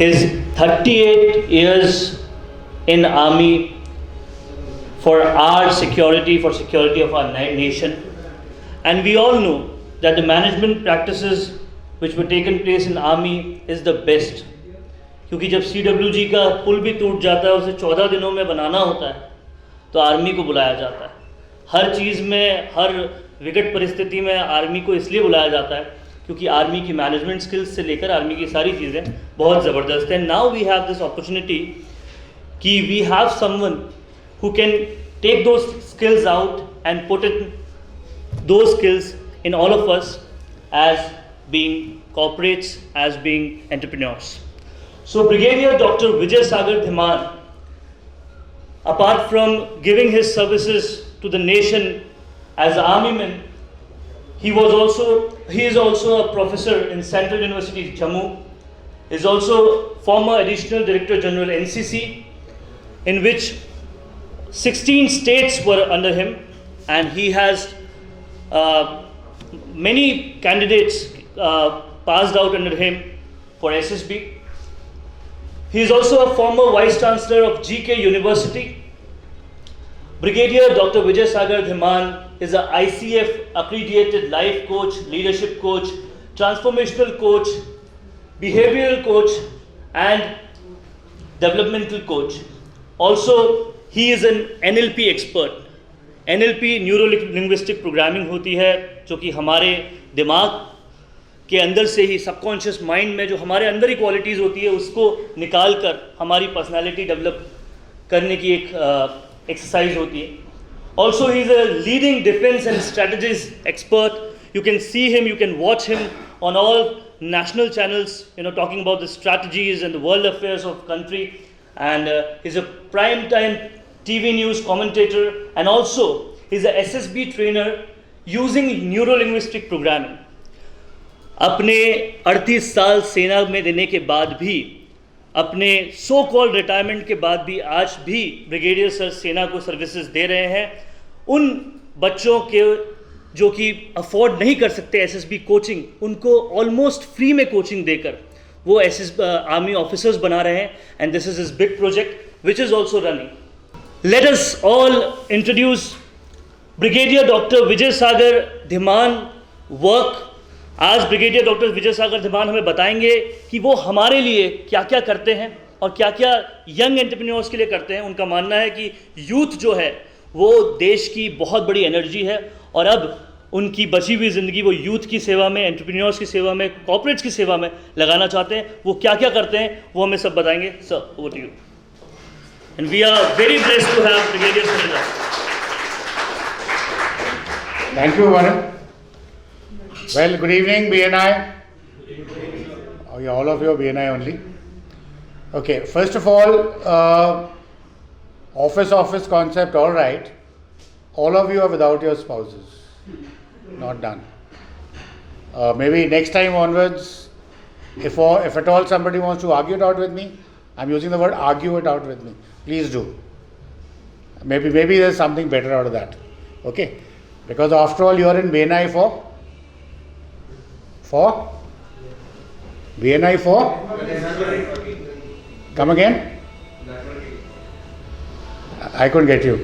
his 38 years in army for our security, for security of our nation. And we all know that the management practices which were taken place in army is the best. क्योंकि जब CWG का पुल भी टूट जाता है, उसे 14 दिनों में बनाना होता है, तो आर्मी को बुलाया जाता है. हर चीज़ में, हर विकट परिस्थिति में आर्मी को इसलिए बुलाया जाता है क्योंकि आर्मी की मैनेजमेंट स्किल्स से लेकर आर्मी की सारी चीज़ें बहुत ज़बरदस्त हैं. Now we have this opportunity कि we have someone who can take those skills out and put it those skills in all of us as being corporates, as being entrepreneurs. So Brigadier Dr. Vijay Sagar Dhiman, apart from giving his services to the nation as an army man, he is also a professor in Central University Jammu, is also former Additional Director General NCC, in which 16 states were under him, and he has many candidates passed out under him for SSB. He is also a former Vice Chancellor of GK University. Brigadier Dr. Vijay Sagar Dhiman is an ICF accredited life coach, leadership coach, transformational coach, behavioral coach and developmental coach. Also, he is an NLP expert. NLP neuro linguistic programming होती है, जो कि हमारे दिमाग के अंदर से ही, subconscious mind में जो हमारे अंदर ही क्वालिटीज़ होती है उसको निकाल कर हमारी पर्सनालिटी डेवलप करने की एक एक्सरसाइज होती है. Also he is a leading defence and strategies expert. You can see him, you can watch him on all national channels, talking about the strategies and the world affairs of country, and he's a prime time TV news commentator, and also he's a SSB trainer using neuro-linguistic programming. अपने 38 साल सेना में देने के बाद भी, अपने so called retirement के बाद भी, आज भी ब्रिगेडियर सर सेना को सर्विसेज दे रहे हैं. उन बच्चों के जो कि अफोर्ड नहीं कर सकते SSB कोचिंग, उनको ऑलमोस्ट फ्री में कोचिंग देकर वो आर्मी ऑफिसर्स बना रहे हैं. And this is his big project which is also running. Let us all introduce Brigadier Dr. Vijay Sagar Dhiman work. आज ब्रिगेडियर डॉक्टर विजय सागर धिमान हमें बताएंगे कि वो हमारे लिए क्या क्या करते हैं और क्या क्या यंग एंटरप्रेन्योर्स के लिए करते हैं. उनका मानना है कि यूथ जो है वो देश की बहुत बड़ी एनर्जी है, और अब उनकी बची हुई ज़िंदगी वो यूथ की सेवा में, एंटरप्रेन्योर्स की सेवा में, कॉर्पोरेट्स की सेवा में लगाना चाहते हैं. वो क्या क्या करते हैं वो हमें सब बताएंगे. Sir, over to you. And we are very blessed to have Brigadier Sir. Thank you, Varun. Well, good evening, BNI. Oh, yeah, all of you are BNI only. Okay, first of all, office concept, all right. All of you are without your spouses. Not done. Maybe next time onwards, if at all somebody wants to argue it out with me, I'm using the word argue it out with me. Please do. Maybe there's something better out of that. Okay? Because after all, you are in BNI for? BNI for? Come again? I couldn't get you.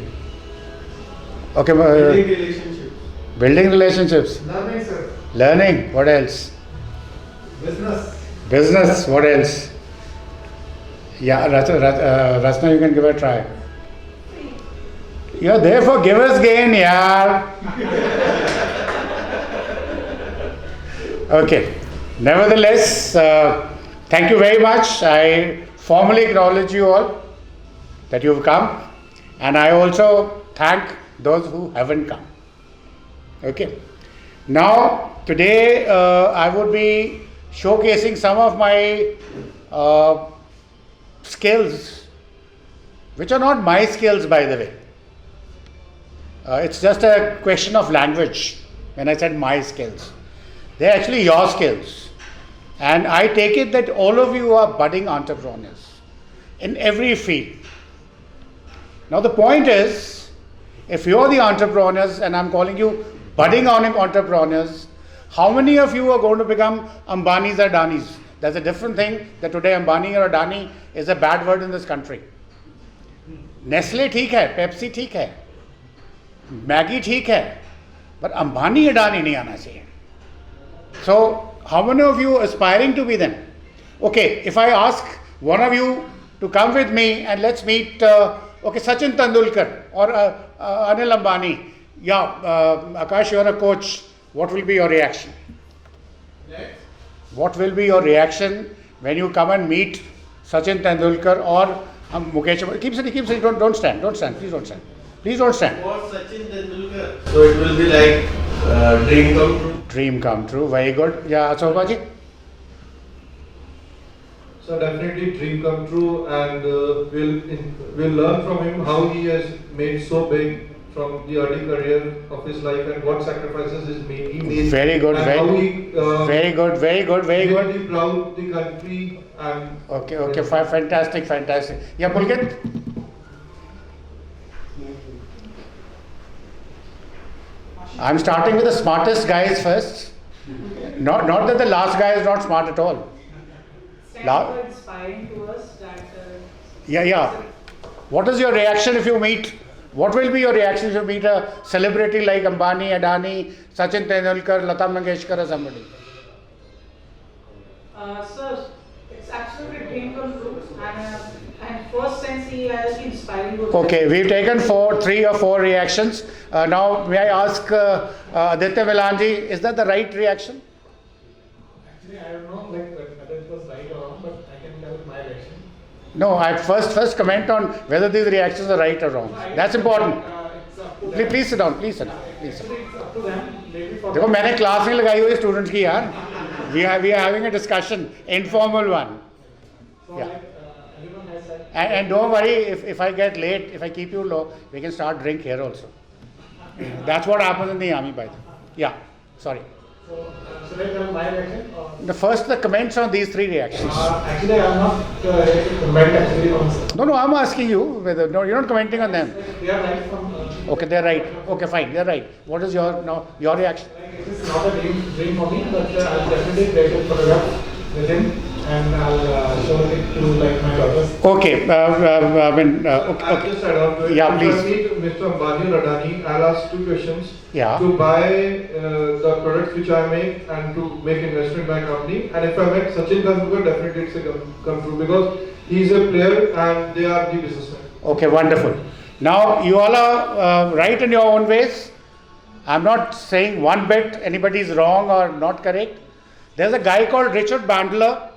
Okay. Building relationships. Building relationships. Learning, sir. Learning. What else? Business. What else? Yeah, Rachna, you can give it a try. You're there for giver's gain, yaar. Okay. Nevertheless, thank you very much. I formally acknowledge you all that you've come, and I also thank those who haven't come. Okay. Now, today I would be showcasing some of my skills, which are not my skills, by the way. It's just a question of language when I said my skills. They're actually your skills. And I take it that all of you are budding entrepreneurs in every field. Now the point is, if you're the entrepreneurs, and I'm calling you budding entrepreneurs, how many of you are going to become Ambanis or Adanis That's a different thing that today Ambani or Adani is a bad word in this country. Nestle ठीक है, Pepsi ठीक है, Maggi ठीक है, but Ambani Adani नहीं आना चाहिए. So, how many of you aspiring to be them? Okay, if I ask one of you to come with me and let's meet, Sachin Tendulkar or Anil Ambani. Akash, you're a coach. What will be your reaction? Yes. What will be your reaction when you come and meet Sachin Tendulkar or Mukesh? Keep sitting. Don't stand. Please don't stand. For Sachin Tendulkar, so it will be like dream come true. Dream come true. Very good. Yeah, Sobaji. So definitely dream come true, and we'll learn from him how he has made so big from the early career of his life and what sacrifices he made. Very good. Very good. Really proud the country and. Okay. Fantastic. Yeah, Pulkit. I'm starting with the smartest guys first. Not that the last guy is not smart at all. Inspiring to us that. Yeah. What is your reaction if you meet? What will be your reaction if you meet a celebrity like Ambani, Adani, Sachin Tendulkar, Lata Mangeshkar, or somebody? Sir, it's absolutely dream come true, and first sense he has inspiring. Okay, we've taken 3 or 4 reactions. Now, may I ask Aditya Milanji, is that the right reaction? Actually, I don't know whether it was right or wrong, but I can tell my reaction. No, I'd first comment on whether these reactions are right or wrong. That's important. It's up to them. Please sit down. Actually, it's up to them. Maybe for देखो मैंने class नहीं लगाई हुई students की यार. We are having a discussion, informal one. So Yeah. everyone has said. And don't worry if I get late, if I keep you low, we can start drink here also. That's what happens in the army, by the way. Yeah, sorry. So should I tell my reaction? Or? The comments on these 3 reactions. Actually, I'm not comment actually on. No, I'm asking you whether you're not commenting on them. They are right from. Okay, they're right. Okay, fine, they're right. What is your reaction? It is not a dream for me, but I'll definitely take a photograph with him and I'll show it to my daughters. Okay, I'll just add on to it. Yeah, If please. I meet Mr. Ambani or Adani, I'll ask 2 questions. Yeah. To buy the products which I make and to make investment in my company. And if I met Sachin Tendulkar, definitely it's a come true because he's a player and they are the businessmen. Okay, wonderful. Now, you all are right in your own ways. I'm not saying one bit anybody is wrong or not correct. There's a guy called Richard Bandler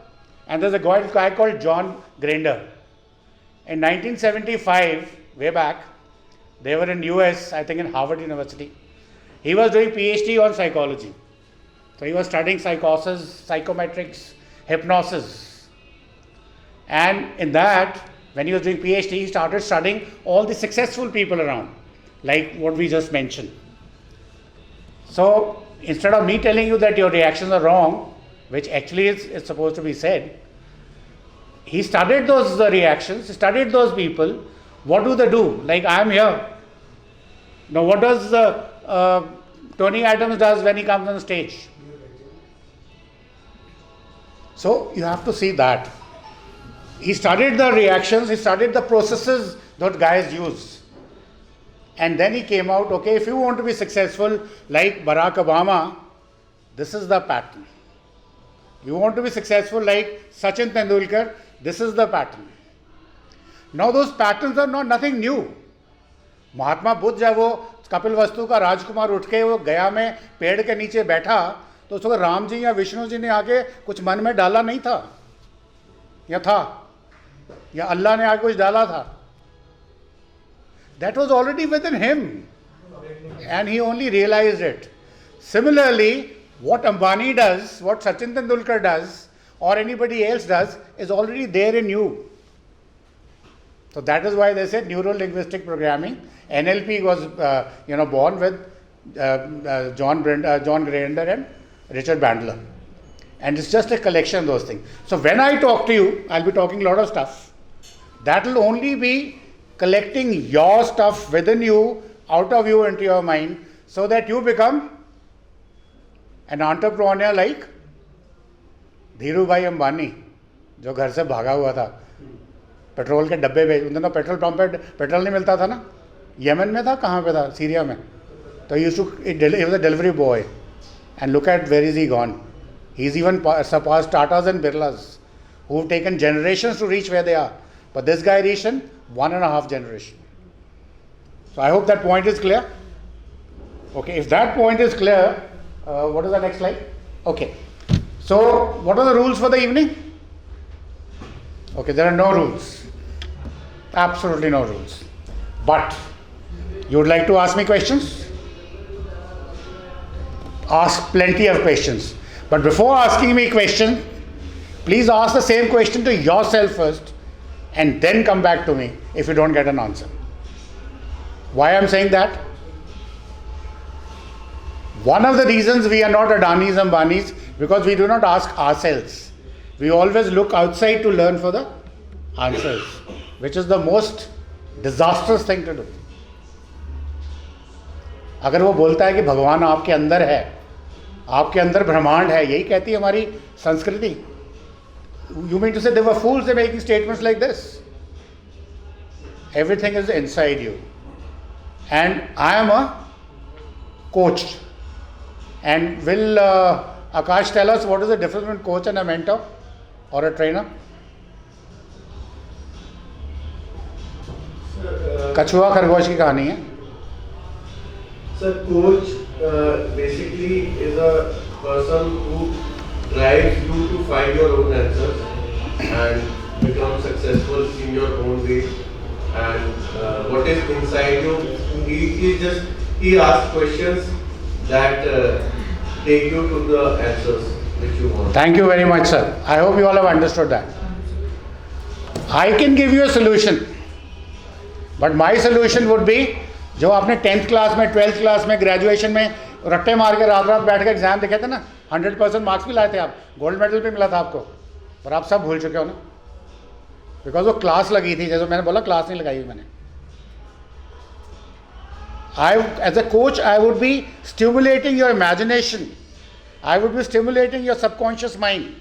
and there's a guy called John Grinder. In 1975, way back, they were in US, I think in Harvard University. He was doing PhD on psychology. So he was studying psychosis, psychometrics, hypnosis. And in that, when he was doing PhD, he started studying all the successful people around, like what we just mentioned. So instead of me telling you that your reactions are wrong, which actually is supposed to be said, he studied those reactions, he studied those people. What do they do? Like I am here. Now what does Tony Adams does when he comes on stage? So you have to see that. He studied the reactions, he studied the processes that guys use. And then he came out, okay, if you want to be successful like Barack Obama, this is the pattern. You want to be successful like Sachin Tendulkar, this is the pattern. Now those patterns are nothing new. Mahatma Buddha जब वो कपिल वस्तु का राजकुमार उठ के वो गया में पेड़ के नीचे बैठा तो उसको राम जी या विष्णु जी ने आके कुछ मन में डाला नहीं था या अल्लाह ने आके कुछ डाला था. That was already within him and he only realized it. Similarly, what Ambani does, what Sachin Tendulkar does or anybody else does is already there in you. So that is why they said neuro-linguistic programming. NLP was born with John Grinder and Richard Bandler. And it's just a collection of those things. So when I talk to you, I'll be talking a lot of stuff. That will only be collecting your stuff within you, out of you, into your mind, so that you become an entrepreneur like Dhiru भाई अंबानी जो घर से भागा हुआ था, petrol के डब्बे बेच, उन दिनों पेट्रोल पंप पे पेट्रोल नहीं मिलता था ना, यमन में था, कहाँ पे था, सीरिया में, तो he was a delivery boy, and look at where is he gone. He's even surpassed Tatas and Birlas, who've taken generations to reach where they are, but this guy reached in 1.5 generation. So I hope that point is clear. Okay, if that point is clear, what is the next slide? Okay, so what are the rules for the evening? Okay, there are no rules, absolutely no rules, but you would like to ask me questions? Ask plenty of questions, but before asking me question, please ask the same question to yourself first and then come back to me if you don't get an answer. Why I'm saying that? One of the reasons we are not Adanis and Ambanis, because we do not ask ourselves. We always look outside to learn for the answers, which is the most disastrous thing to do. अगर वो बोलता है कि भगवान आपके अंदर है, आपके अंदर ब्रह्मांड है, यही कहती है हमारी संस्कृति. You mean to say they were fools in making statements like this? Everything is inside you. And I am a coach. And will Akash tell us what is the difference between coach and a mentor or a trainer? कछुआ खरगोश की कहानी है. Sir, coach basically is a person who drives you to find your own answers and become successful in your own way. And what is inside you, he asks questions that take you to the answers which you want. Thank you very much, sir. I hope you all have understood that. I can give you a solution, but my solution would be जो आपने 10th class में, 12th class में, graduation में रट्टे मार के रात रात बैठ के एग्जाम देखे थे ना, 100% मार्क्स भी लाए थे आप, गोल्ड मेडल भी मिला था आपको, पर आप सब भूल चुके हो ना, बिकॉज वो क्लास लगी थी. जैसे मैंने बोला, क्लास नहीं लगाई हुई मैंने. As a coach, I would be stimulating your imagination. I would be stimulating your subconscious mind.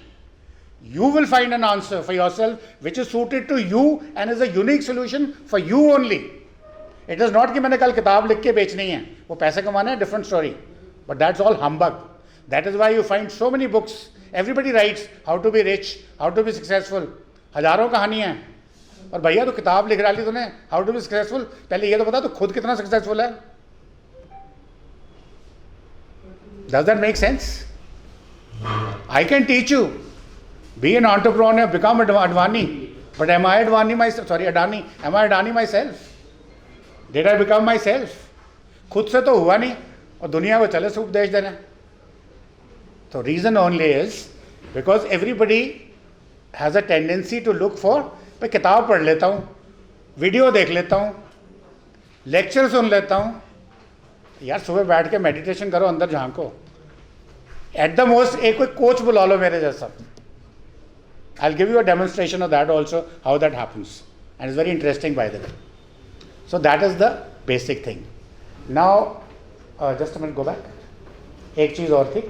You will find an answer for yourself which is suited to you and is a unique solution for you only. It is not कि मैंने कल किताब लिख के बेचनी है, वो पैसे कमाने हैं, different story. But that's all humbug. That is why you find so many books. Everybody writes how to be rich, how to be successful. हजारों कहानियाँ हैं. और भैया तो किताब लिख डाली तूने, हाउ टू बी सक्सेसफुल. पहले ये तो बता, तो खुद कितना सक्सेसफुल है. Does that make sense? I can teach you. Be an entrepreneur, become Advani. But am I Advani myself? Sorry, Adani. Am I Adani myself? Did I become myself? खुद से तो हुआ नहीं, और दुनिया को चले से उपदेश देने. So reason only is because everybody has a tendency to look for, मैं किताब पढ़ लेता हूँ, वीडियो देख लेता हूँ, लेक्चर सुन लेता हूँ. यार सुबह बैठ के मेडिटेशन करो, अंदर झांको. एट द मोस्ट एक कोई कोच बुला लो मेरे जैसा. I'll give you a demonstration of that also, how that happens. And it's very interesting, by the way. So that is the basic thing. Now, just a minute, go back. एक चीज़ और थी.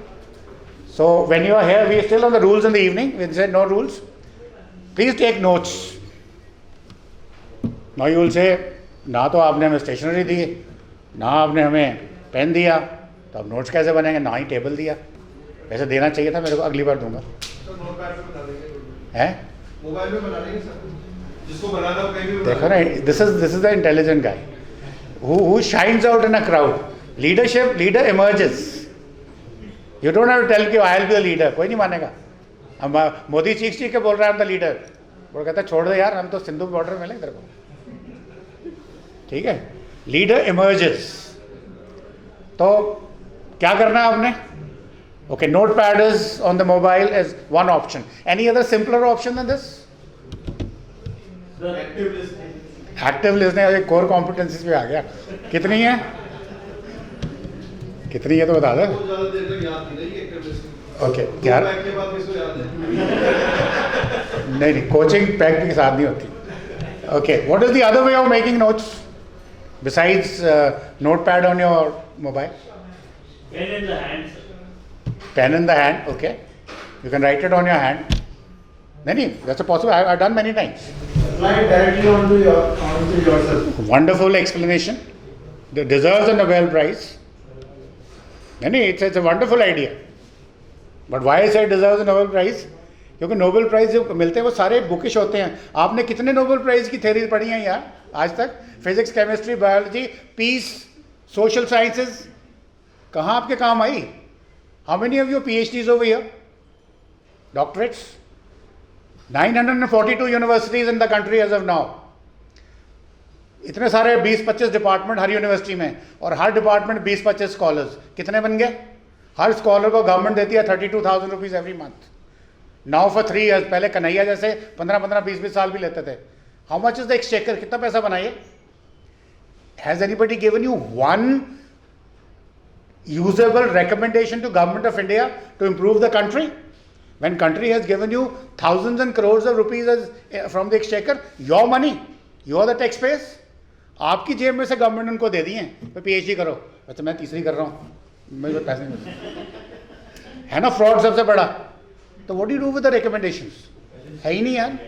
So when you are here, we are still on the rules in the evening. We said no rules. Please take notes. Now you will say, ना तो आपने हमें stationery दी, ना आपने हमें पेन दिया, तो अब नोट्स कैसे बनेंगे? ना ही टेबल दिया. वैसे देना चाहिए था मेरे को, अगली बार दूंगा. है मोबाइल में बना देंगे सर, जिसको बनाना हो कहीं भी. देखो ना, this is the intelligent guy who shines out in a crowd. Leader emerges. You don't have to tell कि I'll be the leader. कोई नहीं मानेगा. हम मोदी चीख के बोल रहा है I'm the leader. वो कहता है छोड़ दे यार, हम तो सिंधु बॉर्डर में तेरे को. ठीक है. Leader emerges. तो क्या करना है आपने? Okay, notepad is on the mobile is one option. Any other simpler option than this? Active listening. Active listening एक कोर कॉम्पिटेंसीज पे आ गया. कितनी है? कितनी है तो बता दो. बहुत ज़्यादा देर तक याद नहीं रहेगी एक्टिव लिसनिंग. ओके, दो यार पैक के बाद किसको याद है? नहीं, कोचिंग पैक के साथ नहीं होती. Okay, what is the other way of making notes besides notepad on your mobile? Pen in the hand, sir. Pen in the hand, okay. You can write it on your hand. नहीं, that's a possible. I've done many times. Apply it directly onto yourself. Wonderful explanation. It deserves a Nobel Prize. नहीं, it's a wonderful idea. But why I say it deserves a Nobel Prize? क्योंकि Nobel prize जो मिलते हैं वो सारे bookish होते हैं. आपने कितने नोबेल प्राइज की थ्योरी पढ़ी हैं यार आज तक? Physics, chemistry, biology, peace, social sciences, कहाँ आपके काम आई? How many of your PhDs over here? Doctorates? 942 universities in the country as of now. इतने सारे 20-25 डिपार्टमेंट हर यूनिवर्सिटी में, और हर डिपार्टमेंट 20-25 स्कॉलर्स. कितने बन गए? हर स्कॉलर को गवर्नमेंट देती है 32,000 rupees every month. Now for 3 years. पहले कन्हैया जैसे 15-15, 20-20 साल भी लेते थे. How much is the exchequer? कितना पैसा बनाइए? Has anybody given you one usable recommendation to government of India to improve the country? When country has given you thousands and crores of rupees as from the exchequer, your money, you are the taxpayers. आपकी जेब में से government उनको दे दिए हैं, PhD करो. अच्छा मैं तीसरी कर रहा हूँ, मेरे को पैसे नहीं मिलते, है ना? फ्रॉड सबसे बड़ा. तो what do you do with the recommendations? है ही नहीं यार.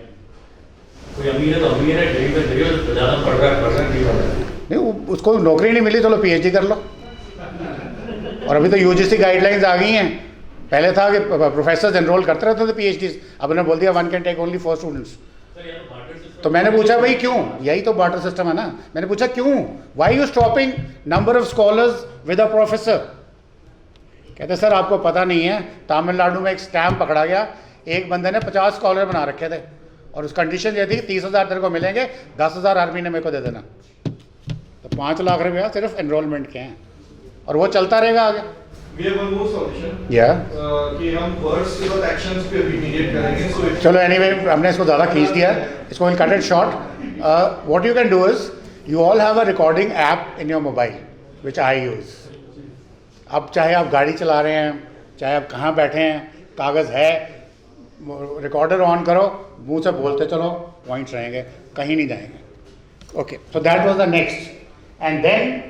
कोई अमीर है तो अमीर है, गरीब है गरीब है, ज़्यादा पढ़ रहा है परसेंट नहीं पढ़ रहा है. नहीं, उसको नौकरी नहीं मिली, चलो PhD कर लो. और अभी तो UGC गाइडलाइंस आ गई हैं. पहले था कि प्रोफेसर्स एनरोल करते रहते थे PhDs, अब उन्होंने बोल दिया 1 can take only 4 students. तो मैंने पूछा भाई क्यों? यही तो बार्टर सिस्टम है ना. मैंने पूछा क्यों? Why you stopping number of scholars with a professor? कहते सर आपको पता नहीं है, तमिलनाडु में एक स्टैम्प पकड़ा गया, एक बंदे ने 50 स्कॉलर बना रखे थे, और उस कंडीशन ये थी 30,000 तेरे को मिलेंगे, 10,000 हर महीने मेरे को दे देना. तो 5 लाख रुपया सिर्फ एनरोलमेंट के हैं, और वो चलता रहेगा आगे. We have one more solution. Yeah. कि हम words के बाद actions पे immediate करेंगे. So it- चलो एनीवे हमने इसको ज़्यादा खींच दिया है, इसको will cut it short. What you can do is you all have a recording app in your mobile which I use. अब चाहे आप गाड़ी चला रहे हैं, चाहे आप कहाँ बैठे हैं, कागज़ है, रिकॉर्डर ऑन करो, मुंह से बोलते चलो, पॉइंट्स रहेंगे, कहीं नहीं जाएंगे. Okay, so that was the next. And then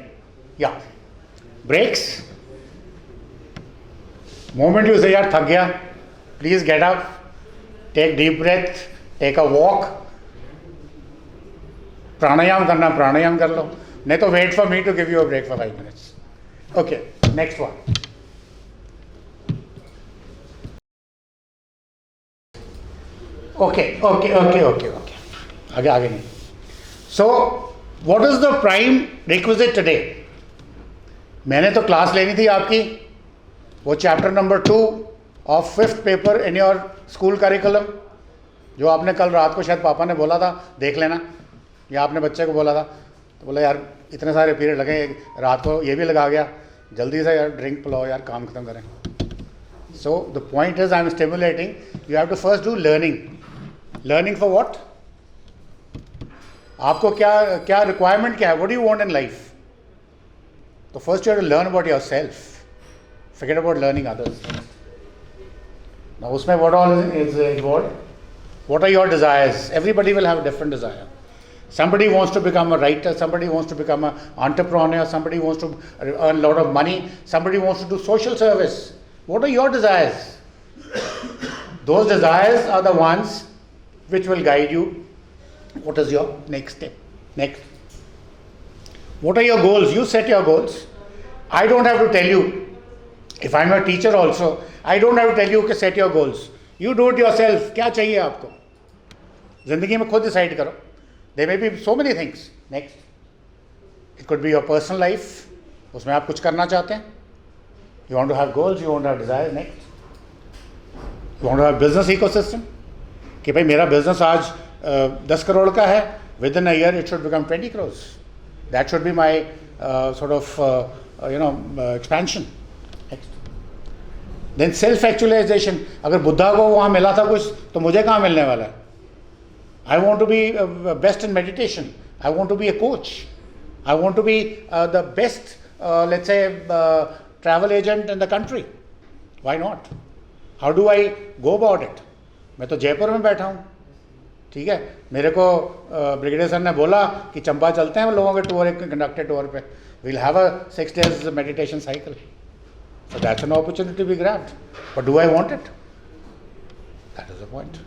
या ब्रेक्स. मोमेंट यू से यार थक गया, please get up, take deep breath, take a walk. प्राणायाम करना, प्राणायाम कर लो, नहीं तो wait for me to give you a break for 5 minutes. Okay, next one. Okay okay okay okay okay, आगे आगे नहीं. So what is the prime requisite today? मैंने तो क्लास लेनी थी आपकी, वो chapter number 2 of 5th paper in your school curriculum, जो आपने कल रात को शायद पापा ने बोला था देख लेना, या आपने बच्चे को बोला था. तो बोला यार इतने सारे पीरियड लगे, रात को ये भी लगा गया, जल्दी से यार ड्रिंक पिलाओ यार, काम खत्म करें. So the point is I am stimulating, you have to first do learning. Learning for what? आपको क्या क्या रिक्वायरमेंट क्या है? What do you want in life? तो first you have to learn about yourself. Forget about learning others. Now, उसमें what all is involved? What are your desires? Everybody will have a different desire. Somebody wants to become a writer, somebody wants to become an entrepreneur, somebody wants to earn a lot of money, somebody wants to do social service. What are your desires? Those desires are the ones which will guide you. What is your next step? Next. What are your goals? You set your goals. I don't have to tell you. If I'm a teacher also, I don't have to tell you कि set your goals. You do it yourself. क्या चाहिए आपको? ज़िंदगी में खुद decide करो. There may be so many things. Next. It could be your personal life. उसमें आप कुछ करना चाहते हैं. You want to have goals, you want to have desires. Next. You want to have business ecosystem. कि भाई मेरा business आज 10 करोड़ का है. Within a year it should become 20 crores. That should be my sort of expansion. Then self actualisation. अगर बुद्धा को वहाँ मिला था कुछ, तो मुझे कहाँ मिलने वाला है? I want to be best in meditation. I want to be a coach. I want to be the best let's say travel agent in the country. Why not? How do I go about it? मैं तो जयपुर में बैठा हूँ, ठीक है. मेरे को brigadier sir ने बोला कि चंबा चलते हैं लोगों के टूर, एक कंडक्टेड टूर पे. We'll have a 6 days meditation cycle. So that's an opportunity to be grabbed. But do I want it? That is the point.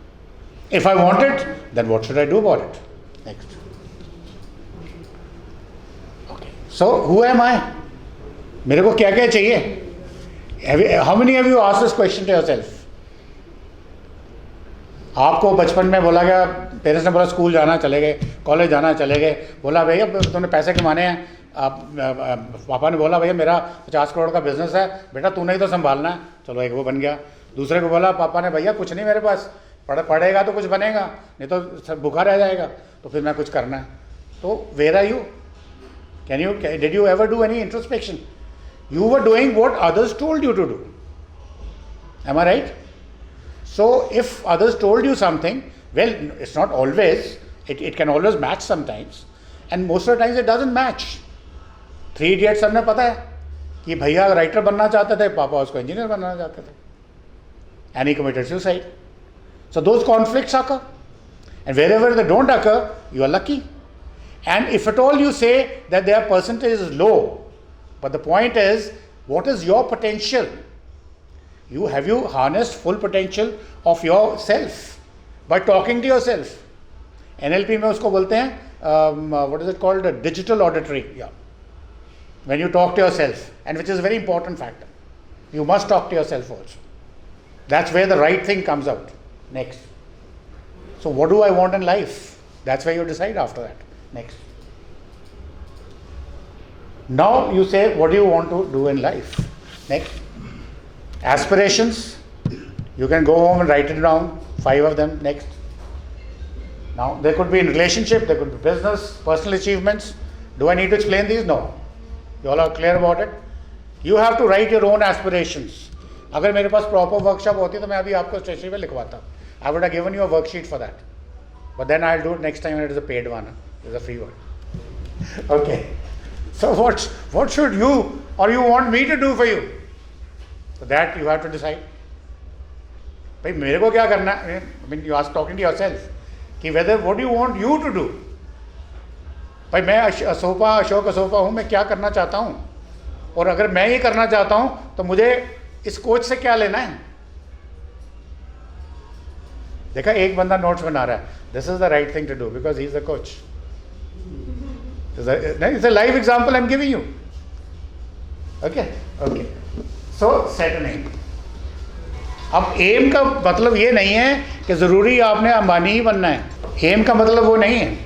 If I want it, then what should I do about it? Next. Okay. So who am I? मेरे को क्या क्या चाहिए? How many of you asked this question to yourself? आपको बचपन में बोला गया, पेरेंट्स ने बोला स्कूल जाना चले गए, कॉलेज जाना चले गए, बोला भैया तुमने पैसे कमाने हैं, पापा ने बोला भैया मेरा 50 करोड़ का बिजनेस है, बेटा तूने ही तो संभालना है, चलो एक वो बन गया। दूसरे को बोला पापा ने भैया कुछ नहीं मेरे पास, पढ़ेगा तो कुछ बनेगा, नहीं तो सब भूखा रह जाएगा, तो फिर मैं कुछ करना है। तो where are you? Did you ever do any introspection? You were doing what others told you to do. Am I right? So if others told you something, well, it's not always, it can always match sometimes, and most of the times it doesn't match. 3 Idiots सबने पता है कि भैया writer बनना चाहते थे, पापा उसको इंजीनियर बनना चाहते थे, and he committed suicide. So those conflicts occur, and wherever they don't occur, you are lucky. And if at all you say that their percentage is low, but the point is, what is your potential? Have you harnessed full potential of yourself by talking to yourself? NLP में उसको बोलते हैं, what is it called? Digital auditory. Yeah. When you talk to yourself, and which is a very important factor. You must talk to yourself also. That's where the right thing comes out. Next. So what do I want in life? That's where you decide after that. Next. Now you say, what do you want to do in life? Next. Aspirations. You can go home and write it down, 5 of them. Next. Now there could be in relationship, there could be business, personal achievements. Do I need to explain these? No. You all are clear about it? You have to write your own aspirations. अगर मेरे पास proper workshop होती तो मैं अभी आपको stationery पे लिखवाता. I would have given you a worksheet for that. But then I'll do it next time when it is a paid one. It is a free one. Okay. So what should you or you want me to do for you? So that you have to decide. भाई मेरे को क्या करना है? I mean you are talking to yourself. कि whether what do you want you to do? भाई मैं अशोक असोपा हूँ, मैं क्या करना चाहता हूँ, और अगर मैं ये करना चाहता हूँ तो मुझे इस कोच से क्या लेना है? देखा एक बंदा नोट्स बना रहा है, this is the right thing to do because he is the coach. It's a live example I am giving you. Okay okay. So set an aim. अब एम का मतलब ये नहीं है कि ज़रूरी आपने अंबानी ही बनना है. एम का मतलब वो नहीं है.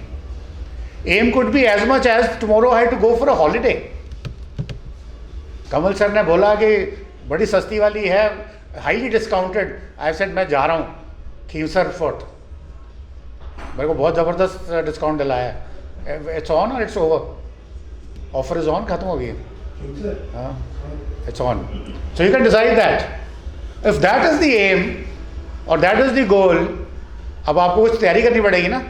Aim could be as much as tomorrow I have to go for a holiday. Kamal sir ने बोला कि बड़ी सस्ती वाली है, हाईली डिस्काउंटेड. आई सेड मैं जा रहा हूँ खींवसर फोर्ट, मेरे को बहुत ज़बरदस्त डिस्काउंट दिलाया है. It's on or it's over. Offer is on, खत्म हो गई. हाँ, it's on. So you can decide that. If that is the aim or that is the goal, अब आपको कुछ तैयारी करनी पड़ेगी ना.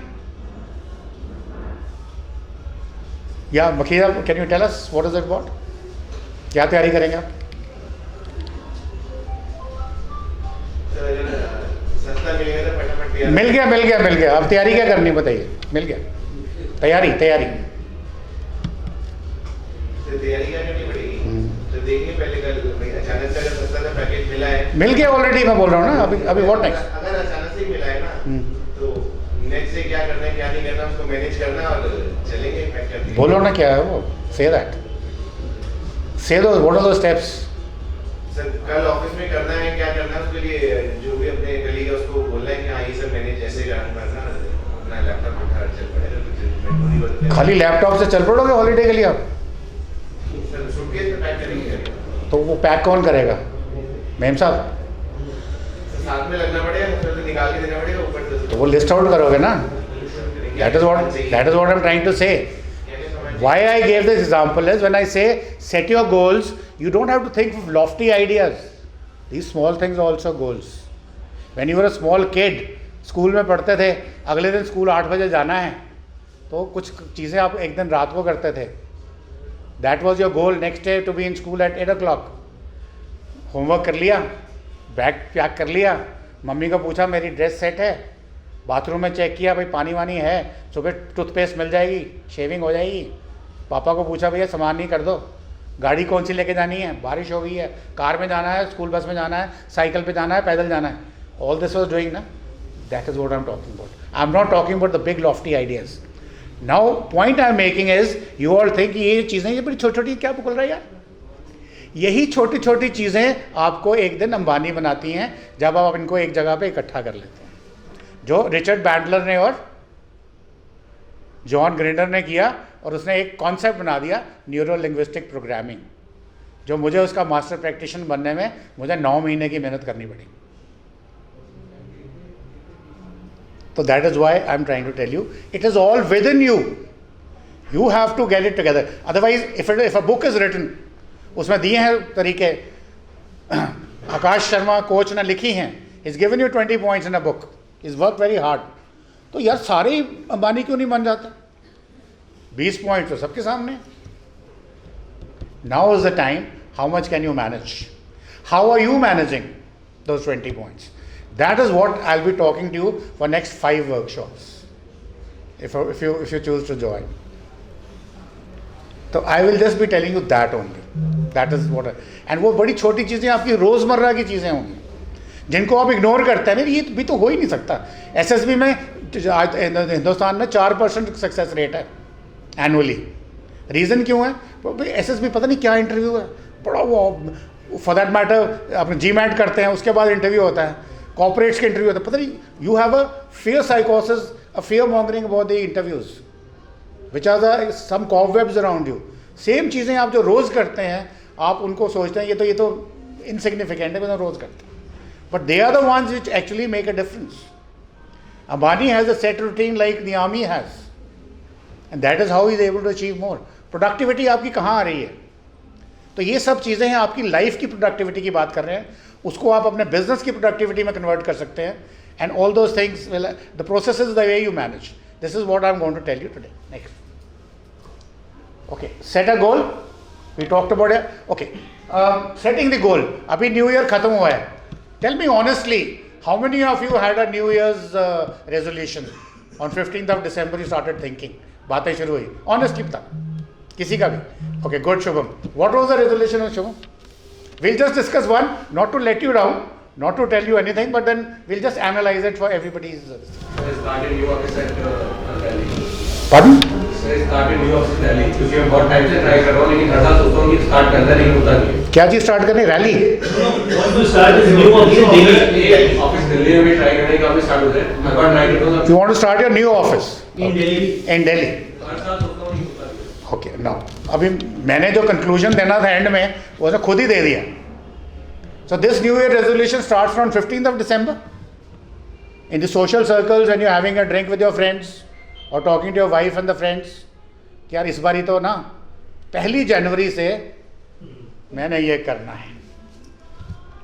या Makhija, can you tell us what is it about? क्या तैयारी करेंगे आप? मिल गया. अब तैयारी क्या करनी बताइए? मिल गया. तैयारी तो तैयारी क्या करनी पड़ेगी? तो देखिए पहले कल अचानक से अगर सस्ता सा पैकेज मिला है, मिल गया ऑलरेडी. मैं बोल रहा हूँ ना, अभी व्हाट नेक्स्ट? अगर अचानक से मिला है ना, तो नेक्स्ट से क्या करना है क्या नहीं करना उसको मैनेज करना और चलेंगे. पैक कर दिया. बोलो ना क्या है वो. से दैट. से दो what are the steps. Sir कल ऑफिस में करना है, क्या करना है उसके लिए जो भी अपने कलीग है उसको बोलना है कि हाँ ये सब मैनेज ऐसे करना. अपना लैपटॉप उठा चल पड़ेगा. खाली लैपटॉप से चल पड़ोगे हॉलीडे के लिए आप? सर सूटकेस में पैक करेंगे. तो वो पैक कौन करेगा? मेम साहब. साथ में लगना पड़ेगा, फिर तो निकाल के देना पड़ेगा ऊपर से. तो वो लिस्ट आउट करोगे ना. That is what I am trying to say. Why I gave this example is when I say set your goals, you don't have to think of lofty ideas. These small things are also goals. When you were a small kid, school में पढ़ते थे, अगले दिन school 8 बजे जाना है, तो कुछ चीज़ें आप एक दिन रात को करते थे. That was your goal, next day to be in school at 8 o'clock. Homework कर लिया, बैग पैक कर लिया, मम्मी को पूछा मेरी ड्रेस सेट है, बाथरूम में चेक किया भाई पानी वानी है, सुबह टूथपेस्ट मिल जाएगी, शेविंग हो जाएगी. पापा को पूछा भैया सामान नहीं कर दो, गाड़ी कौन सी लेके जानी है, बारिश हो गई है, कार में जाना है, स्कूल बस में जाना है, साइकिल पे जाना है, पैदल जाना है. all this was doing, na, that is what I'm talking about. I'm not talking about the big lofty ideas. Now, point I'm making is, you all think ये चीज़ें ये बड़ी छोटी छोटी क्या बोल रहा है यार? यही छोटी छोटी चीज़ें आपको एक दिन अंबानी बनाती हैं जब आप इनको एक जगह पे इकट्ठा कर लेते हैं, जो रिचर्ड बैंडलर ने और जॉन ग्रिंडर ने किया, और उसने एक कॉन्सेप्ट बना दिया न्यूरो लिंग्विस्टिक प्रोग्रामिंग, जो मुझे उसका मास्टर प्रैक्टिशनर बनने में मुझे 9 महीने की मेहनत करनी पड़ी. So that is why I am trying to tell you, it is all within you. You have to get it together. Otherwise, if a book is written, उसमें दिए हैं तरीके, आकाश शर्मा कोच ने लिखी हैं, he's given you 20 points in a book, he's worked very hard. तो यार सारे अंबानी क्यों नहीं बन जाते? 20 पॉइंट तो सबके सामने. Now is the time. How much can you manage? How are you managing those 20 points? That is what I'll be talking to you for next 5 workshops, if you choose to join. So I will just be telling you that only. That is what. And वो बड़ी छोटी चीज़ें आपकी रोज़मर्रा की चीज़ें होंगी जिनको आप इग्नोर करते हैं. नहीं, ये भी तो हो ही नहीं सकता. SSB में हिंदुस्तान में 4% सक्सेस रेट है एनुअली. रीज़न क्यों है? SSB पता नहीं क्या इंटरव्यू है, बड़ा वो फॉर दैट मैटर अपने GMAT करते हैं, उसके बाद इंटरव्यू होता है, कॉर्पोरेट्स के इंटरव्यू होता है. पता नहीं, यू हैव अ फियर साइकोसिस, a fear mongering about the interviews which are the some cobwebs around you. Same चीज़ें आप जो रोज़ करते हैं, आप उनको सोचते हैं ये तो इनसिग्निफिकेंट है, मैं रोज़ करते हैं, but they are the ones which actually make a difference. Ambani has a set routine like नियामी has, and that is how is able to achieve more. Productivity आपकी कहाँ आ रही है? तो ये सब चीज़ें हैं, आपकी लाइफ की प्रोडक्टिविटी की बात कर रहे हैं, उसको आप अपने बिजनेस की प्रोडक्टिविटी में कन्वर्ट कर सकते हैं. And all those things, the process is the way you manage. This is what I am going to tell you today. Next, okay, set a goal. We talked about it. Okay, setting the goal. अभी new year खत्म हुआ है. Tell me honestly, how many of you had a new year's resolution on 15th of December? You started thinking, बातें शुरू हुई. Honestly बता, किसी का भी. Okay, good. Shubham, what was the resolution of Shubham? We'll just discuss one, not to let you down, not to tell you anything, but then we'll just analyze it for everybody's. I started new office at Delhi. Pardon? I started new office in Delhi क्योंकि मैं बहुत time से try कर रहा हूँ, लेकिन हर साल सोचता हूँ कि स्टार्ट करना नहीं होता नहीं है. क्या चीज़ स्टार्ट करनी? Rally. Want to start this new office in Delhi? Office Delhi में भी ट्राई करने का हमें स्टार्ट होता है. मैं बहुत ट्राई करता हूँ. You want to start your new office In Delhi. in Delhi? हर साल सोचता हूँ नहीं होता नहीं है. ओके, नाउ अभी मैंने जो कंक्लूजन देना था एंड में, वो उसने खुद ही दे दिया. So this New Year resolution starts from 15th of December. In the social circles, when you're having a drink with your friends or talking to your wife and the friends, कि यार इस बारी तो ना 1 जनवरी से मैंने ये करना है.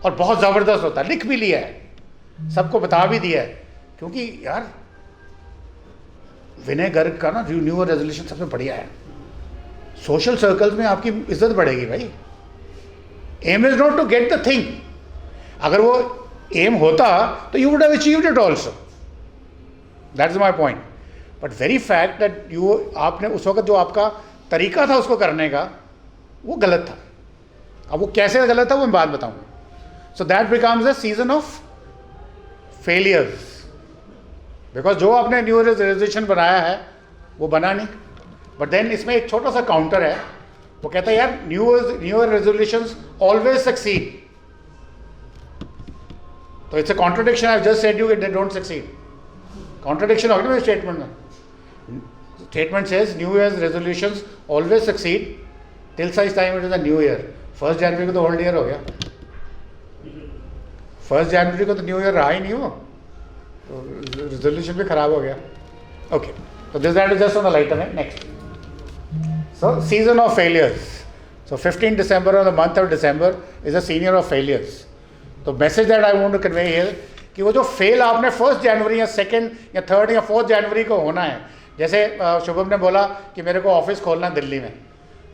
और बहुत ज़बरदस्त होता है, लिख भी लिया है, सबको बता भी दिया है, क्योंकि यार विनय गर्ग का ना न्यू ईयर रेजोल्यूशन सबसे बढ़िया है. सोशल सर्कल्स में आपकी इज्जत बढ़ेगी भाई. Aim is not to get the thing. अगर वो एम होता तो you would have achieved it also. That is my point. But very fact that you, आपने उस वक्त जो आपका तरीका था उसको करने का, वो गलत था. अब वो कैसे गलत था वो मैं बात बताऊंगा. So that becomes a season of failures, because जो आपने न्यू ईयर रेजोल्यूशन बनाया है वो बना नहीं. बट देन इसमें एक छोटा सा काउंटर है, वो कहता है यार new year resolutions always succeed. तो it's a contradiction. I just said you they don't succeed. Contradiction हो गया मेरे स्टेटमेंट में. Statement says new year resolutions always succeed till such time it is a new year. 1 जनवरी को तो old year हो गया. 1 जनवरी को तो न्यू ईयर रहा ही नहीं हो, तो रेजोल्यूशन भी खराब हो गया. Okay, so that is just on the lighter note. Next, so season of failures. So 15 December or the month of December is a senior of failures. So message that I want to convey here कि वो जो fail आपने 1 जनवरी या 2nd या 3rd या 4th जनवरी को होना है. जैसे शुभम ने बोला कि मेरे को ऑफिस खोलना दिल्ली में,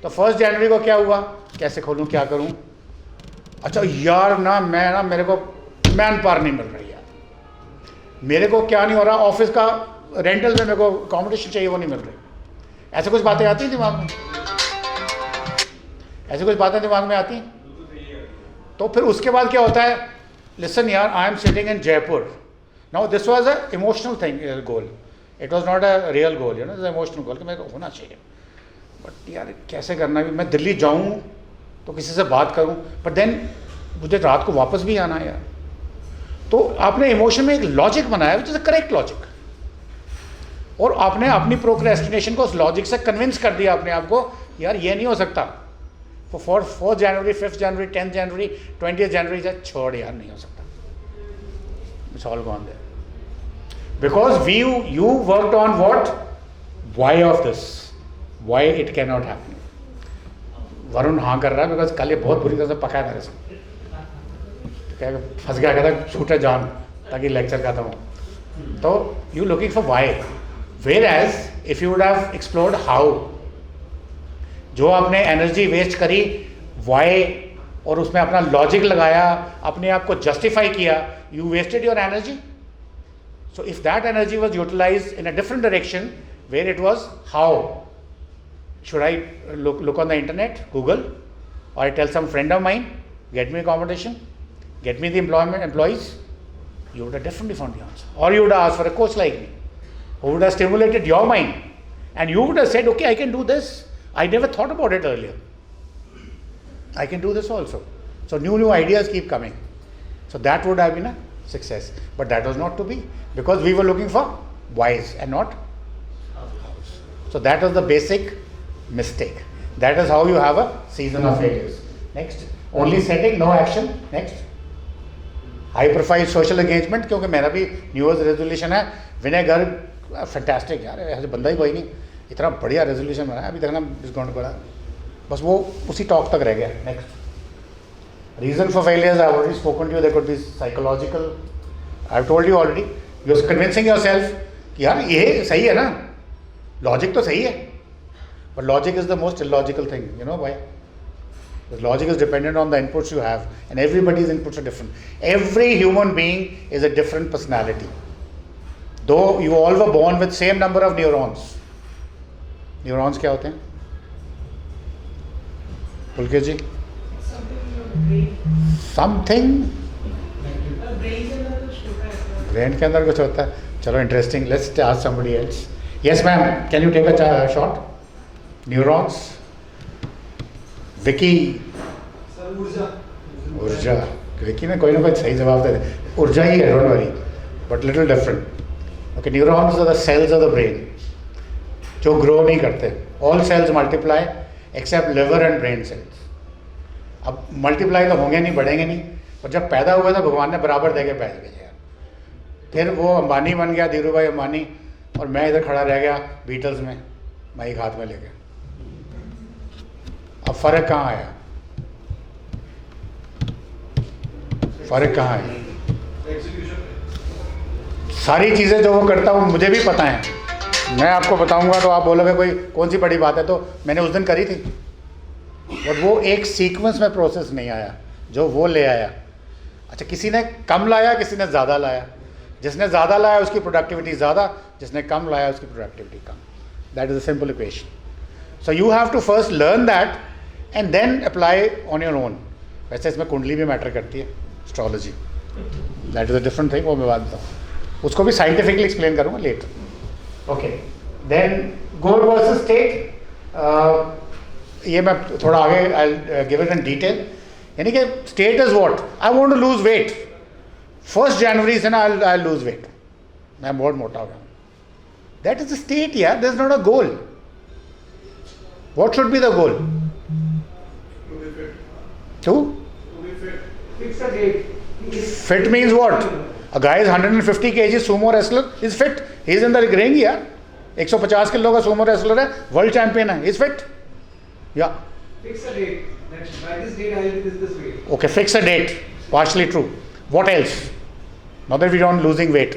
तो 1 जनवरी को क्या हुआ? कैसे खोलूँ, क्या करूँ? अच्छा यार ना मैं ना मेरे को मैन पावर नहीं मिल रही यार, मेरे को क्या नहीं हो रहा, ऑफिस का रेंटल में मेरे को अकोमोडेशन चाहिए वो नहीं मिल रही. ऐसे कुछ बातें आती हैं दिमाग में, ऐसे कुछ बातें दिमाग में आती हैं. तो फिर उसके बाद क्या होता है? listen yaar, I am sitting in Jaipur. Now this was a emotional thing, goal. It was not a real goal, you know, it's an emotional goal कि मेरे को होना चाहिए. But यार कैसे करना है, मैं दिल्ली जाऊँ तो किसी से बात करूँ, but then मुझे रात को वापस भी आना है यार. तो आपने इमोशन में एक लॉजिक बनाया which is a correct logic, और आपने अपनी प्रोक्रेस्टिनेशन को उस लॉजिक से कन्विंस कर दिया अपने आप को, यार ये नहीं हो सकता. फॉर 4 जनवरी, 5 जनवरी, 10 जनवरी, 20 जनवरी से छोड़ यार, नहीं हो सकता. It's all gone there because you worked on what, why of this, why it cannot happen. Varun हाँ कर रहा है बिकॉज कल ये बहुत बुरी तरह से पका है मेरे से, क्या फंस गया, कहता छूटे जान ताकि लेक्चर खत्म हो. तो you looking for why, whereas if you would have explored how, जो आपने एनर्जी वेस्ट करी वाई और उसमें अपना लॉजिक लगाया, अपने आप को जस्टिफाई किया, you wasted your energy. So if that energy was utilize in a different direction where it was how, should I look on the internet, Google, or I tell some friend of mine, get me accommodation, get me the employees, you would have definitely found the answer. Or you would have asked for a coach like me, who would have stimulated your mind, and you would have said, okay, I can do this. I never thought about it earlier. I can do this also. So new ideas keep coming. So that would have been a success. But that was not to be, because we were looking for whys and not hows. So that was the basic mistake. That is how you have a season of failures. Next, only setting, no action. Next, high profile social engagement, क्योंकि मेरा भी new year's resolution है, vinegar fantastic यार, ऐसे बंदा ही कोई नहीं, इतना बढ़िया रेजोल्यूशन बनाया अभी तक ना डिस्काउंट करा, बस वो उसी टॉक तक रह गया. Next, reason for failures I already spoken to you, there could be psychological, I have told you already, you are convincing yourself कि यार ये सही है ना, लॉजिक तो सही है. But logic is the most illogical thing. You know why? Because logic is dependent on the inputs you have, and everybody's inputs are different. Every human being is a different personality. Though you all were born with same number of neurons. Neurons क्या होते हैं? पुलके जी? Something. Brain के अंदर कुछ होता है. चलो interesting. Let's ask somebody else. Yes, ma'am. Can you take a shot? Neurons, Vicky, ऊर्जा. विकी ने कोई ना कोई सही जवाब दे दे. ऊर्जा ही है, don't worry, but little different. Okay, neurons are the cells of the brain जो ग्रो नहीं करते. All cells multiply except liver and brain cells. अब मल्टीप्लाई तो होंगे नहीं, बढ़ेंगे नहीं, और जब पैदा हुए तो भगवान ने बराबर दे के पैदा किया. फिर वो अंबानी बन गया, धीरू भाई अंबानी, और मैं इधर खड़ा रह गया बीटल्स में, माइक हाथ में लेके. अब फर्क कहाँ आया? फर्क कहाँ है? सारी चीज़ें जो वो करता है वो मुझे भी पता है. मैं आपको बताऊंगा तो आप बोलोगे कोई कौन सी बड़ी बात है, तो मैंने उस दिन करी थी, बट वो एक सीक्वेंस में प्रोसेस नहीं आया जो वो ले आया. अच्छा, किसी ने कम लाया, किसी ने ज़्यादा लाया. जिसने ज़्यादा लाया उसकी प्रोडक्टिविटी ज़्यादा, जिसने कम लाया उसकी प्रोडक्टिविटी कम. That is a simple equation. So you have to first learn that and then apply on your own. वैसे इसमें कुंडली भी मैटर करती है, astrology, that is a different thing, वो मैं बात बताऊँ, उसको भी साइंटिफिकली एक्सप्लेन करूँगा later. Okay, then goal versus state, ये मैं थोड़ा आगे I give it in detail. यानी कि state is what, I want to lose weight. 1 जनवरी से ना आई लूज वेट, मैं बहुत मोटा हो गया. दैट इज द स्टेट यार, that is not a goal. What should be the goal? To Fix a date. fit means what? A guy is 150 kg sumo wrestler is fit. He is in the ring यार. 150 kilo का sumo wrestler है, world champion है, is fit. Yeah. Fix a date. Next, by this date I will this way. Okay, fix a date. Partially true. What else? Now that we don't losing weight.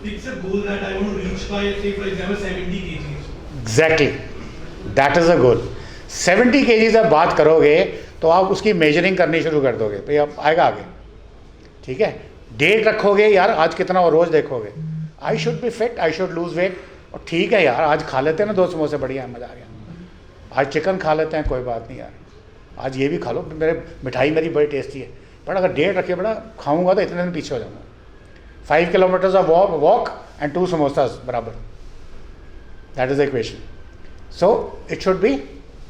Fix a goal that I want to reach by, say for example 70 kgs. Exactly. That is a goal. 70 kg जब बात करोगे तो आप उसकी measuring करनी शुरू कर दोगे, भाई अब आएगा आगे. ठीक है, डेट रखोगे यार, आज कितना हो, रोज़ देखोगे, I should be fit, I should lose weight. और ठीक है यार, आज खा लेते हैं ना 2 समोसे, बढ़िया मज़ा आ गया. आज चिकन खा लेते हैं, कोई बात नहीं यार, आज ये भी खा लो, मेरे मिठाई मेरी बड़ी टेस्टी है, बट अगर डेट रखिए बड़ा खाऊंगा तो इतने दिन पीछे हो जाऊंगा. 5 kilometers of walk and 2 samosas बराबर. That is the equation. So it should be,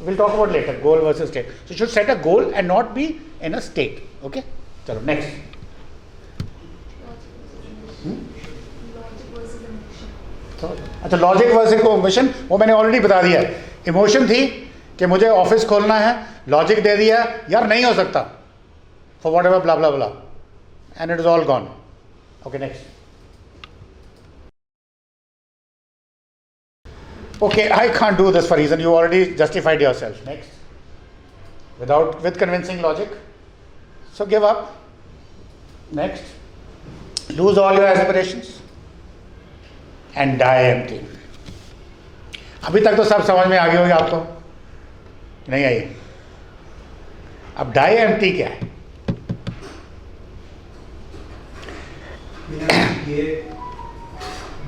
we'll talk about later, goal versus state. So you should set a goal and not be in a state. Okay? चलो next. अच्छा logic versus emotion वो मैंने already बता दिया. Emotion थी कि मुझे office खोलना है, लॉजिक दे दिया यार नहीं हो सकता for what ever blah blah blah and it is all gone. Okay next. Okay, I can't do this for reason. You already justified yourself. Next. With convincing logic. So give up. Next. Lose all your aspirations. And die empty. अभी तक तो सब समझ में आ गई होगी आपको, नहीं आई? अब die empty क्या है?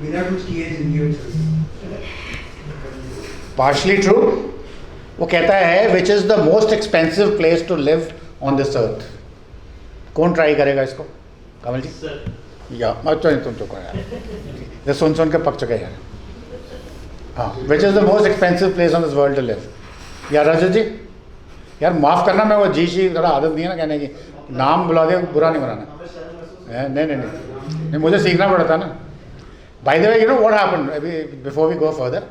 बिना कुछ किए जिंदगी में चलती. Partially true. वो कहता है which is the most expensive place to live on this earth. कौन ट्राई करेगा इसको? कमल जी? या तुम चुका यार, ये सुन के पक चुके यार. हाँ, which is the most expensive place on this world to live. यार रजत जी, यार माफ़ करना, मैं वो जी थोड़ा आदत नहीं है ना कहने की, नाम बुला दिया, बुरा नहीं बनाना. नहीं, मुझे सीखना पड़ता ना. By the way, you know what happened? अभी before we go further,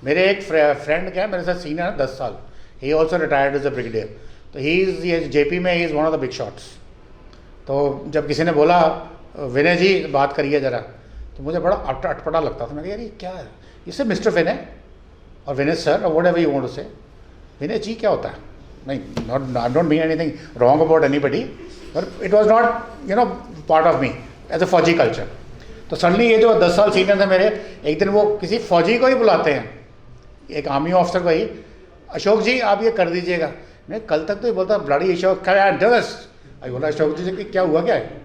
मेरे एक फ्रेंड क्या है, मेरे साथ सीनियर है 10 साल. He also retired as a brigadier. तो ही इज़ JP में, he is one of the big shots. तो जब किसी ने बोला विनय जी बात करिए ज़रा, तो मुझे बड़ा अटपटा लगता था. मैं यार ये क्या है, ये सब मिस्टर विनय और विनय सर और whatever you want to say. Vinay ji क्या होता है? नहीं, not, I don't mean anything wrong about anybody, but it was not you know part of me as a फौजी कल्चर. तो सडनली ये जो 10 साल सीनियर थे मेरे, एक दिन वो किसी फौजी को ही बुलाते हैं, एक आर्मी ऑफिसर को ही, अशोक जी आप ये कर दीजिएगा. मैं कल तक तो ये बोलता ब्लडी अशोक आई बोला अशोक जी कि क्या हुआ क्या है.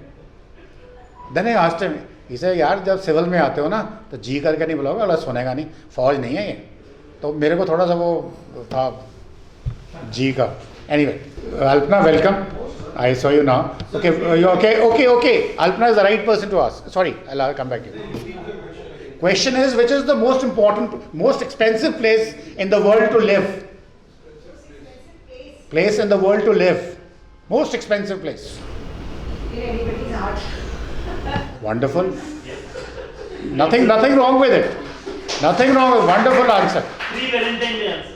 देन आज टाइम इसे यार जब सिविल में आते हो ना तो जी करके नहीं बुलाओगे, अगला सुनेगा नहीं, फौज नहीं है ये. तो मेरे को थोड़ा सा वो था जी का. Anyway, Alpana welcome. I saw you now. Okay, okay. Alpna is the right person to ask. Sorry, I'll come back to you. Question is, which is the most important, most expensive place in the world to live? Place in the world to live. Most expensive place. In anybody's heart. Wonderful. Nothing wrong with it. Nothing wrong with wonderful answer. Pre-Valentine Day answer.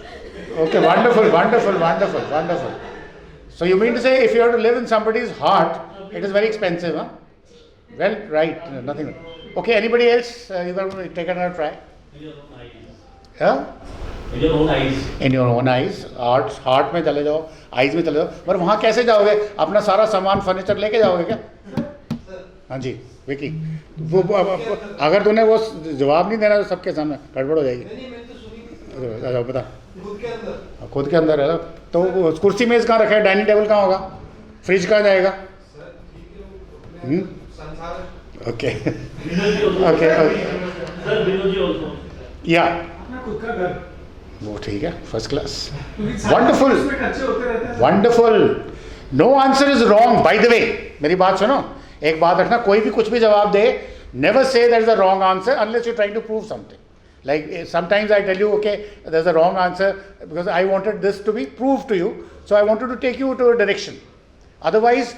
Okay, wonderful. So you mean to say if you have to live in somebody's heart, it is very expensive, huh? Well, right, nothing. Okay, anybody else? You want to take another try? In your own eyes. Huh? In your own eyes. In your own eyes. Heart में चले जाओ, eyes में चले जाओ. पर वहाँ कैसे जाओगे? अपना सारा सामान फर्नीचर लेके जाओगे क्या? हाँ जी, विकी. वो अगर तूने वो जवाब नहीं देना तो सबके सामने गड़बड़ हो जाएगी. बता. खुद के अंदर है तो कुर्सी मेज कहाँ रखा है, डाइनिंग टेबल कहाँ होगा, फ्रिज कहाँ जाएगा? ओके या वो ठीक है, first class. Wonderful. No answer is wrong. By the way मेरी बात सुनो, एक बात रखना, कोई भी कुछ भी जवाब दे, never say that is a wrong answer unless you trying to prove something. Like sometimes I tell you, okay, there's a wrong answer because I wanted this to be proved to you, so I wanted to take you to a direction. Otherwise,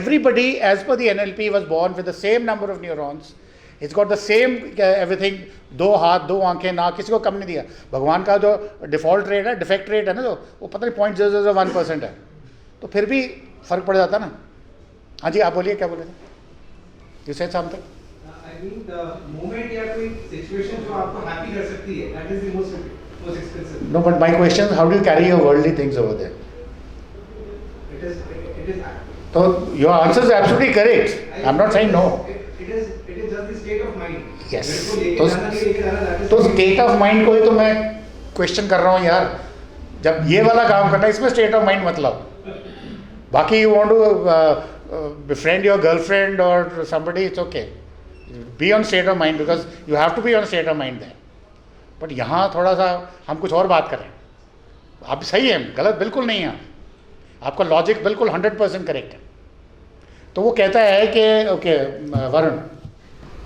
everybody, as per the NLP, was born with the same number of neurons. It's got the same everything. 2 हाथ 2 आंखें ना, किसी को कम नहीं दिया. भगवान का जो डिफॉल्ट रेट है, डिफेक्ट रेट है ना, जो वो पता नहीं 0.001% है. तो फिर भी फर्क पड़ जाता ना. हाँ जी, आप बोलिए, क्या बोले थे? You said something? I mean the moment या कोई situation जो आपको happy कर सकती है, that is the most expensive. No, but my question is, how do you carry your worldly things over there? It is. So your answer is absolutely correct. I'm not saying no. It is just the state of mind. Yes. तो state of mind को ही तो मैं question कर रहा हूँ यार. जब ये वाला काम करना है इसमें स्टेट ऑफ माइंड मतलब, बाकी you want to befriend your girlfriend or somebody, it's okay. Be on state of mind because you have to be on state of mind there. But यहाँ थोड़ा सा हम कुछ और बात करें. आप सही हैं, गलत बिल्कुल नहीं है. आपका लॉजिक बिल्कुल 100% करेक्ट है. तो वो कहता है कि ओके वरुण,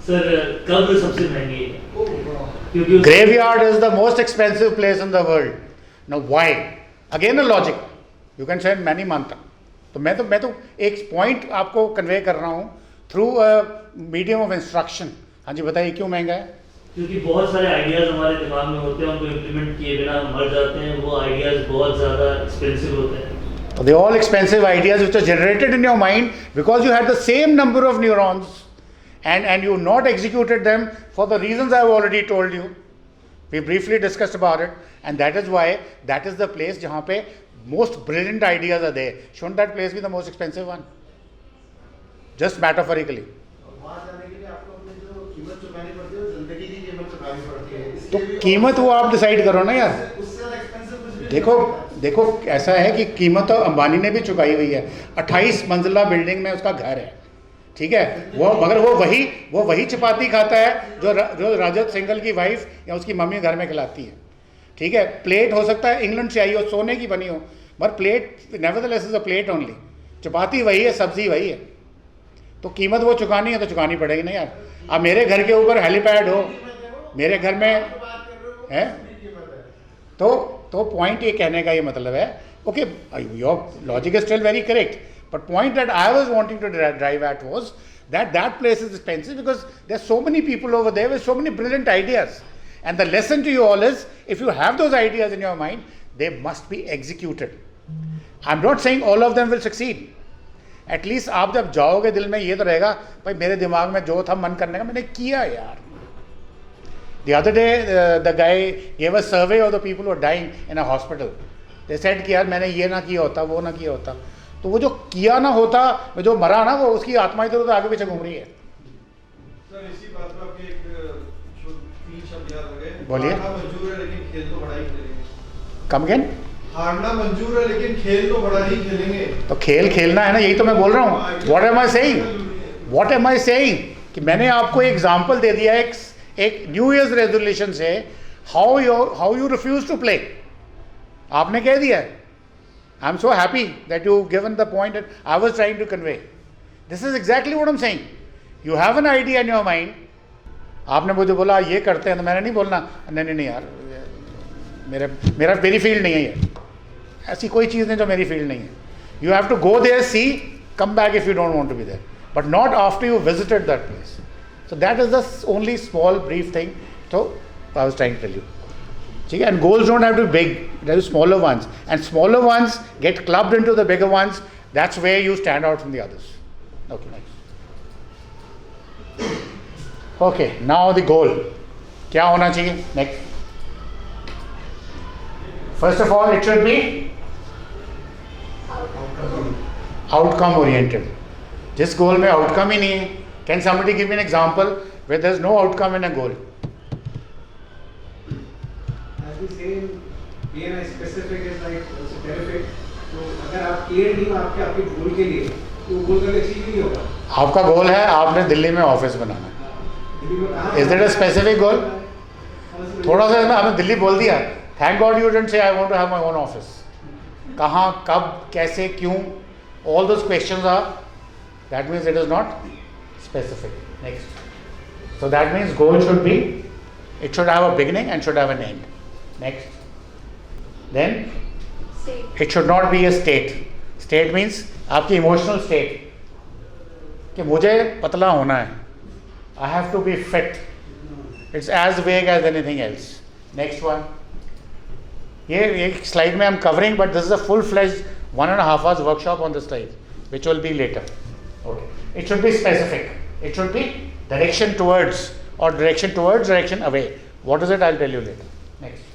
सर कब्र सबसे महंगी है क्योंकि graveyard is the most expensive place in the world. Now why? Again a logic. You can say मैं नहीं मानता. तो मैं तो एक पॉइंट आपको कन्वे कर रहा हूँ थ्रू मीडियम ऑफ इंस्ट्रक्शन. हाँ जी बताइए क्यों महंगा है? क्योंकि बहुत सारे आइडियाज हमारे दिमाग में होते हैं, उनको इम्प्लीमेंट किए बिना हम मर जाते हैं. वो आइडियाज बहुत ज़्यादा एक्सपेंसिव होते हैं. They all expensive ideas which are generated in your mind because you had the same number of neurons and you not executed them for the reasons I have already told you. We briefly discussed about it, and that is why that is the place जहाँ पे most brilliant ideas are there. Shouldn't that place be the most expensive one? Just metaphorically. वहाँ जाने के लिए आपको अपनी जो कीमत चुकानी पड़ती है, जिंदगी की कीमत चुकानी पड़ती है. तो कीमत वो आप डिसाइड करो ना यार. उससे ज़्यादा expensive कुछ भी नहीं देखो होता. देखो ऐसा है कि कीमत तो अंबानी ने भी चुकाई हुई है. 28 मंजिला बिल्डिंग में उसका घर है, ठीक है. वो मगर वो वही चपाती खाता है जो रजत सिंघल की वाइफ या उसकी मम्मी घर में खिलाती है, ठीक है. प्लेट हो सकता है इंग्लैंड से आई हो, सोने की बनी हो, मगर plate nevertheless is a plate only. चपाती वही है, सब्जी वही है. तो कीमत वो चुकानी है तो चुकानी पड़ेगी ना यार. अब मेरे घर के ऊपर हेलीपैड हो, मेरे घर में है, तो पॉइंट ये कहने का ये मतलब है, okay your logic is still very correct. But point that I was wanting to drive at was that place is expensive because there are so many people over there with so many brilliant ideas. And the lesson to you all is, if you have those ideas in your mind, they must be executed. I'm not saying all of them will succeed. At least आप जब जाओगे दिल में ये तो रहेगा भाई मेरे दिमाग में जो था मन करने का मैंने किया यार. The other day the guy gave a survey of the people who are dying in a hospital. They said कि यार मैंने ये ना किया होता, वो ना किया होता. तो वो जो किया ना होता, जो मरा ना, वो उसकी आत्मा इधर उधर आगे पीछे घूम रही है. सर इसी बात में आपके एक 3 शब्द याद हो गए. बोलिए. हारना मंजूर है लेकिन खेल तो बड़ा ही खेलेंगे. Come again. हारना मंजूर है लेकिन खेल तो बड़ा ही खेलेंगे. तो खेल खेलना है ना, यही तो मैं बोल रहा हूँ. व्हाट एम आई सेइंग कि मैंने आपको एग्जांपल दे दिया एक न्यू ईयर्स रेजोल्यूशन से, how you refuse to play. आपने कह दिया है. I'm so happy that you've given the point that I was trying to convey. This is exactly what I'm saying. You have an idea in your mind. आपने मुझे बोला ये करते हैं, तो मैंने नहीं बोलना नहीं यार मेरी फील्ड नहीं है ये. ऐसी कोई चीज़ नहीं जो मेरी फील्ड नहीं है. You have to go there, see, come back if you don't want to be there. But not after you visited that place. So that is the only small brief thing. So I was trying to tell you. And goals don't have to be big, there are smaller ones, and smaller ones get clubbed into the bigger ones. That's where you stand out from the others. Okay, nice. Okay, now the goal. क्या होना चाहिए? Next. First of all, it should be outcome oriented. जिस goal में outcome ही नहीं है, can somebody give me an example where there is no outcome in a goal? Being specific is like also terrific. तो अगर आप clear नहीं हो आपके गोल के लिए, तो गोल कभी अचीव नहीं होगा. आपका गोल है आपने दिल्ली में ऑफिस बनाना है. Is that a specific goal? थोड़ा सा ना हमें दिल्ली बोल दिया. Thank God you didn't say I want to have my own office. कहाँ, कब, कैसे, क्यों, all those questions are, that means it is not specific. Next. So that means goal should be, it should have a beginning and should have an end. Next. Then it should not be a state. State means आपकी emotional state कि मुझे पतला होना है. I have to be fit. It's as vague as anything else. Next one. ये एक slide में I'm covering, but this is a full-fledged 1.5 hours workshop on this slide, which will be later. Okay. It should be specific. It should be direction towards or direction towards, direction away. What is it? I'll tell you later. Next.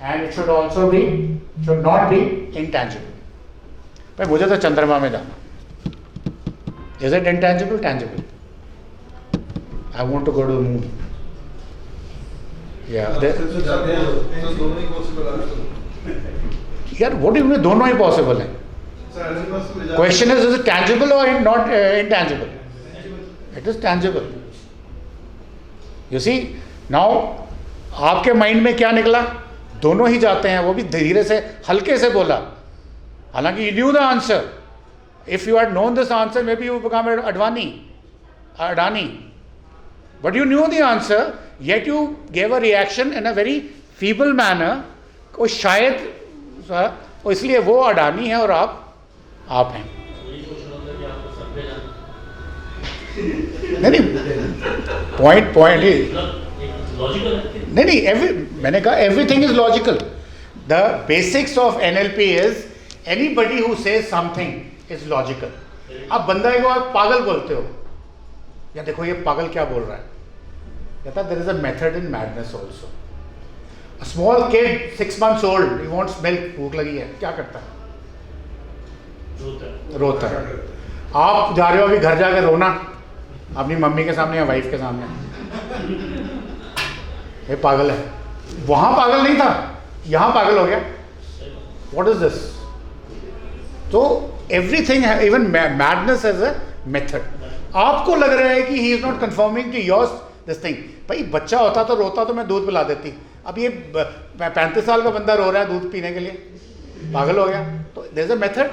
And it should also be, should not be intangible. भाई मुझे तो चंद्रमा में जाना. Is it intangible? Tangible. I want to go to the moon. Yeah. यार what do you mean दोनों ही possible हैं? Question is it tangible or not intangible? It is tangible. You see, now आपके माइंड में क्या निकला? दोनों ही जाते हैं. वो भी धीरे से हल्के से बोला, हालांकि you new the answer. If you had known this answer, maybe you would become Adani. But you knew the answer, yet you gave a reaction in a very feeble manner. वो शायद और इसलिए वो अडानी है और आप हैं. नहीं पॉइंट ही नहीं, मैंने कहा everything is logical. The basics of NLP is anybody who says something is logical. आप बंदा को आप पागल बोलते हो, या देखो ये पागल क्या बोल रहा है, कहता there is a method in madness also. A small kid, 6 months old, he wants milk, भूख लगी है, क्या करता है? रोता है. आप जा रहे हो अभी घर जाकर रोना अपनी मम्मी के सामने या वाइफ के सामने, ये पागल है. वहां पागल नहीं था, यहां पागल हो गया. What is this? तो everything, even madness has a method. आपको लग रहा है कि he is not conforming to yours this thing. भाई बच्चा होता तो रोता तो मैं दूध पिला देती. अब ये 35 साल का बंदा रो रहा है दूध पीने के लिए, पागल हो गया. तो there is a method,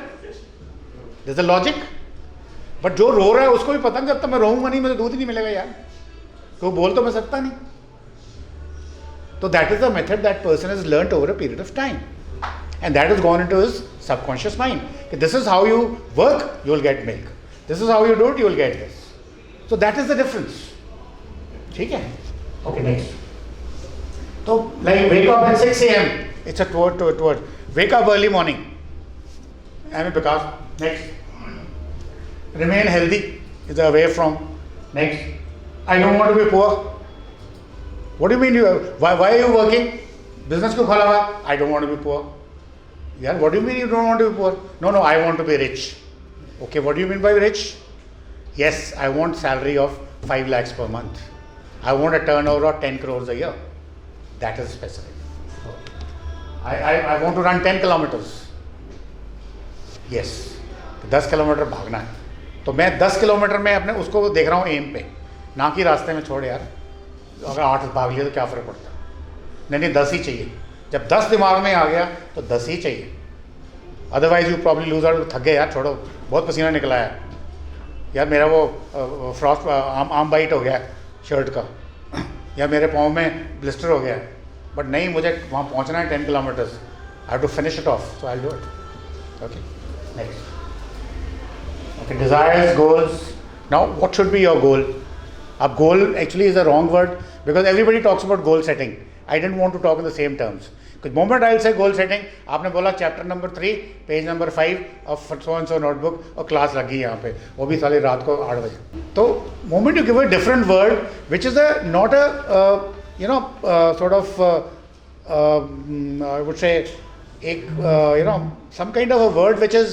there is a logic. But जो रो रहा है उसको भी पता नहीं, जब तक मैं रोऊंगा नहीं मुझे दूध ही नहीं मिलेगा यार, तो बोल तो मैं सकता नहीं. तो that is the method that person has learned over a period of time, and that is gone into his subconscious mind. This is how you work, you will get milk. This is how you do it, you will get this. So that is the difference. ठीक है, okay next. So, like wake up at 6 a.m. It's a toward. Wake up early morning. Because next, remain healthy. Is away from. Next, I don't want to be poor. What do you mean? Why are you working? Business ko khala hua. I don't want to be poor. Yeah. What do you mean you don't want to be poor? No. I want to be rich. Okay. What do you mean by rich? Yes, I want salary of 5 lakhs per month. I want a turnover of 10 crores a year. That is specific. I want to run 10 kilometers. Yes, 10 kilometre भागना है, तो मैं 10 kilometre में अपने उसको देख रहा हूँ एम पे, ना कि रास्ते में छोड़ यार अगर 8 भाग लिया तो क्या फ़र्क पड़ता. नहीं 10 ही चाहिए. जब 10 दिमाग में आ गया तो 10 ही चाहिए. Otherwise you probably lose out. थक गए यार, छोड़ो, बहुत पसीना निकला है यार, मेरा वो फ्रॉस्ट आर्म बाइट हो गया शर्ट का, या मेरे पाँव में ब्लिस्टर हो गया है. बट नहीं, मुझे वहाँ पहुँचना है 10 kilometres. I have to finish it off, so I will do it. Okay next. Okay, desires, goals. Now what should be your goal? अब goal actually is a wrong word because everybody talks about goal setting. I don't want to talk in the same terms. कुछ moment I will say goal setting, आपने बोला chapter number 3 page number 5 of so and so notebook, और class लगी यहाँ पे, वो भी साली रात को 8 बजे. तो moment you give a different word which is a not a sort of I would say some kind of a word which is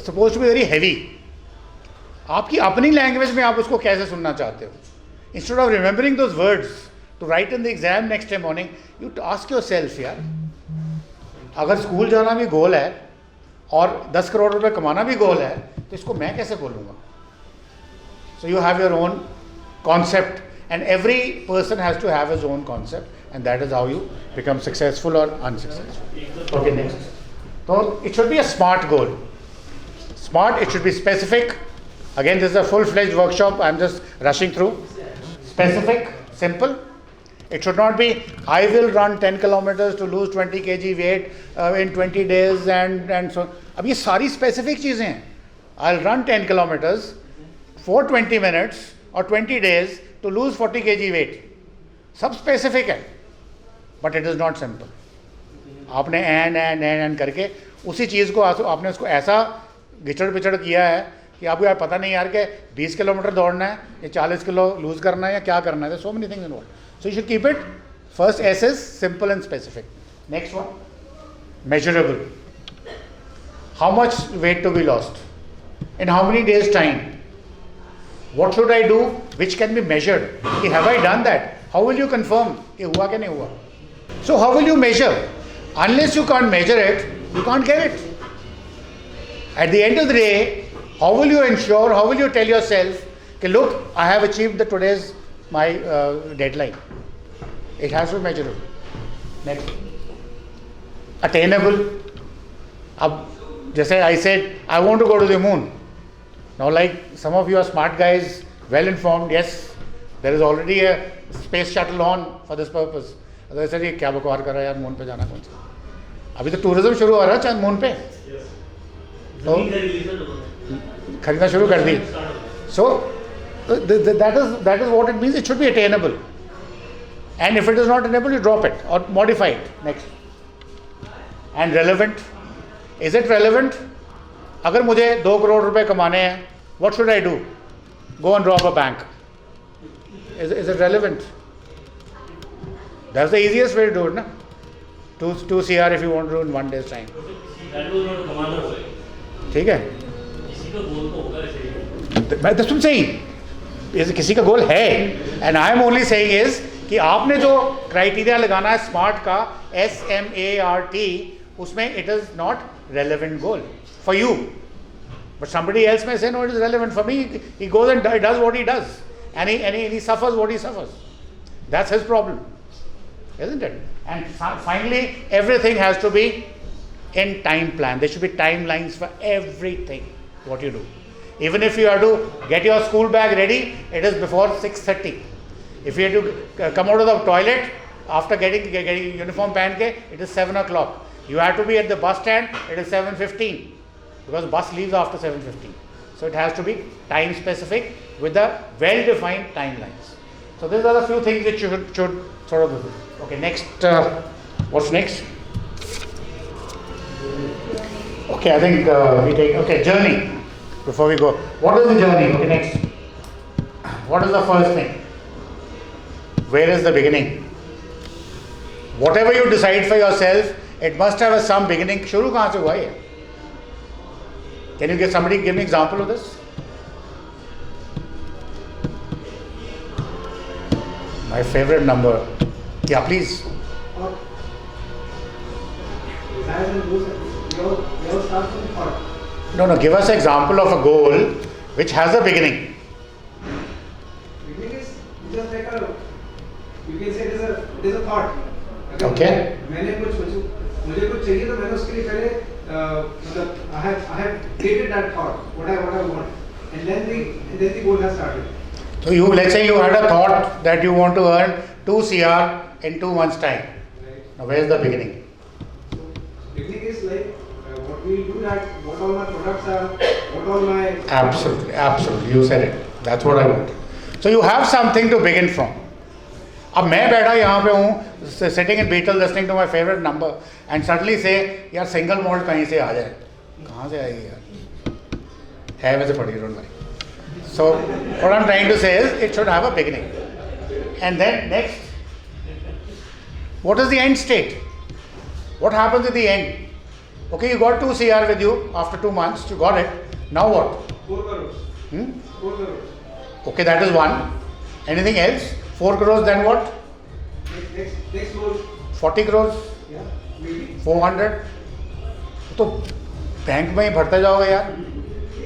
supposed to be very heavy. आपकी अपनी लैंग्वेज में आप उसको कैसे सुनना चाहते हो? Instead of remembering those words to write in the exam next day morning, you ask yourself यार, अगर स्कूल जाना भी गोल है और 10 करोड़ रुपए कमाना भी गोल है, तो इसको मैं कैसे बोलूँगा? So you have your own concept, and every person has to have his own concept, and that is how you become successful or unsuccessful. Okay, next. So it should be a SMART goal. SMART, it should be specific. Again, this is a full-fledged workshop. I'm just rushing through. Specific, simple. It should not be, I will run 10 kilometers to lose 20 kg weight in 20 days and so. अब ये सारी specific चीज़ें हैं. I'll run 10 kilometers for 20 minutes or 20 days to lose 40 kg weight. सब specific है, but it is not simple. आपने N करके उसी चीज़ को आपने उसको ऐसा घिचड़ पिचड़ किया है कि आपको यार पता नहीं यार कि 20 किलोमीटर दौड़ना है या 40 किलो लूज करना है या क्या करना है. So many things involve. So you should keep it. First S is simple and specific. Next one, measurable. How much weight to be lost in how many days time? What should I do which can be measured? Have I done that? How will you confirm कि हुआ कि नहीं हुआ? So how will you measure? Unless you can't measure it, you can't get it. At the end of the day, how will you ensure, how will you tell yourself कि look, I have achieved today's my deadline? It has to be measurable. Next, attainable. अब जैसे I said I want to go to the moon. Now, like some of you are smart guys, well informed, yes, there is already a space shuttle on for this purpose. Otherwise, sir ये क्या बकवास कर रहा है यार, moon पे जाना कौन सा? अभी तो टूरिज्म शुरू हो रहा है चांद मून पे, तो खरीदना शुरू कर दी. So that is what it means. It should be attainable, and if it is not attainable, you drop it or modify it. Next, and relevant. Is it relevant? अगर मुझे 2 करोड़ रुपए कमाने हैं, what should I do? Go and rob a bank. Is it relevant? That's the easiest way to do it, na? 2 CR if you want to do in 1 day's time. That was not commander. ठीक है? किसी का गोल तो होगा ऐसे ही. That's what I'm saying. किसी का गोल है, and I am only saying is कि आपने जो क्राइटेरिया लगाना है स्मार्ट का SMART, उसमें it is not relevant goal for you, but somebody else may say no, it is relevant for me. He goes and does what he does, and he suffers what he suffers. That's his problem, isn't it? And finally, everything has to be in time plan. There should be timelines for everything what you do. Even if you have to get your school bag ready, it is before 6:30. If you have to come out of the toilet after getting uniform pehn ke, it is 7 o'clock. You have to be at the bus stand, it is 7:15, because bus leaves after 7:15. So it has to be time specific with the well-defined timelines. So these are the few things which you should sort of do. Okay, next, what's next? Okay, I think we take, okay, journey, before we go. What is the journey? Okay, next. What is the first thing? Where is the beginning? Whatever you decide for yourself, it must have some beginning. शुरू कहाँ से हुआ ये? Can you give me an example of this? My favorite number. Yeah, please. और desires and goals, we all start from thought. No, give us an example of a goal which has a beginning. Beginning is just like a, you can say it is a thought. Okay. मैंने मुझे कुछ चाहिए तो मैंने उसके लिए पहले मतलब I have created that thought what I want, and then the goal has started. So let's say you had a thought that you want to earn 2 CR in 2 months' time. Right. Now where is the beginning? So beginning is like what we do, that what all my products are, what all my Absolutely. You said it. That's what I want. So you have something to begin from. अब मैं बैठा यहाँ पे हूँ, sitting in Beetle, listening to my favorite number, and suddenly say, यार single malt कहीं से आ जाए, कहाँ से आएगी यार? है वैसे पढ़ी, don't worry. So what I'm trying to say is, it should have a beginning, and then next, what is the end state? What happens at the end? Okay, you got 2 CR with you after 2 months, you got it. Now what? 4 crores. 4 crores. Okay, that is one. Anything else? 4 crores, then what? Next goal. 40 crores? Yeah, maybe. 400? तो bank में ही भरते जाओगे यार.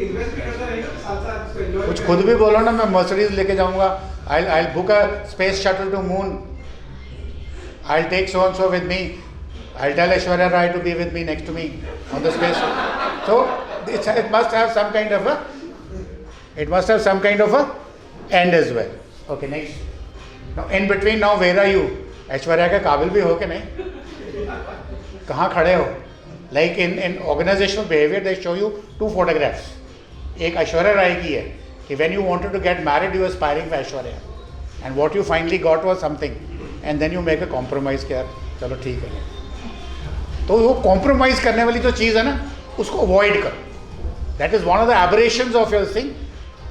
Invest भी करना रहेगा, साथ उसको एंजॉय. कुछ खुद भी बोलो ना, मैं मर्सिडीज लेके जाऊंगा. I'll book a space shuttle to moon. I'll take so and so with me. I'll tell Aishwarya Rai to be with me, next to me on the space. So it must have some kind of a end as well. Okay, next. Now in between, now where are you? Aishwarya के काबिल भी हो कि नहीं? कहाँ खड़े हो? Like in organizational behavior, they show you 2 photographs. एक ऐश्वर्या राय की है कि when you wanted to get married, you were aspiring for Aishwarya, and what you finally got was something, and then you make a compromise कि यार चलो ठीक है. तो वो compromise करने वाली जो चीज़ है ना, उसको avoid करो. That is one of the aberrations of your thing.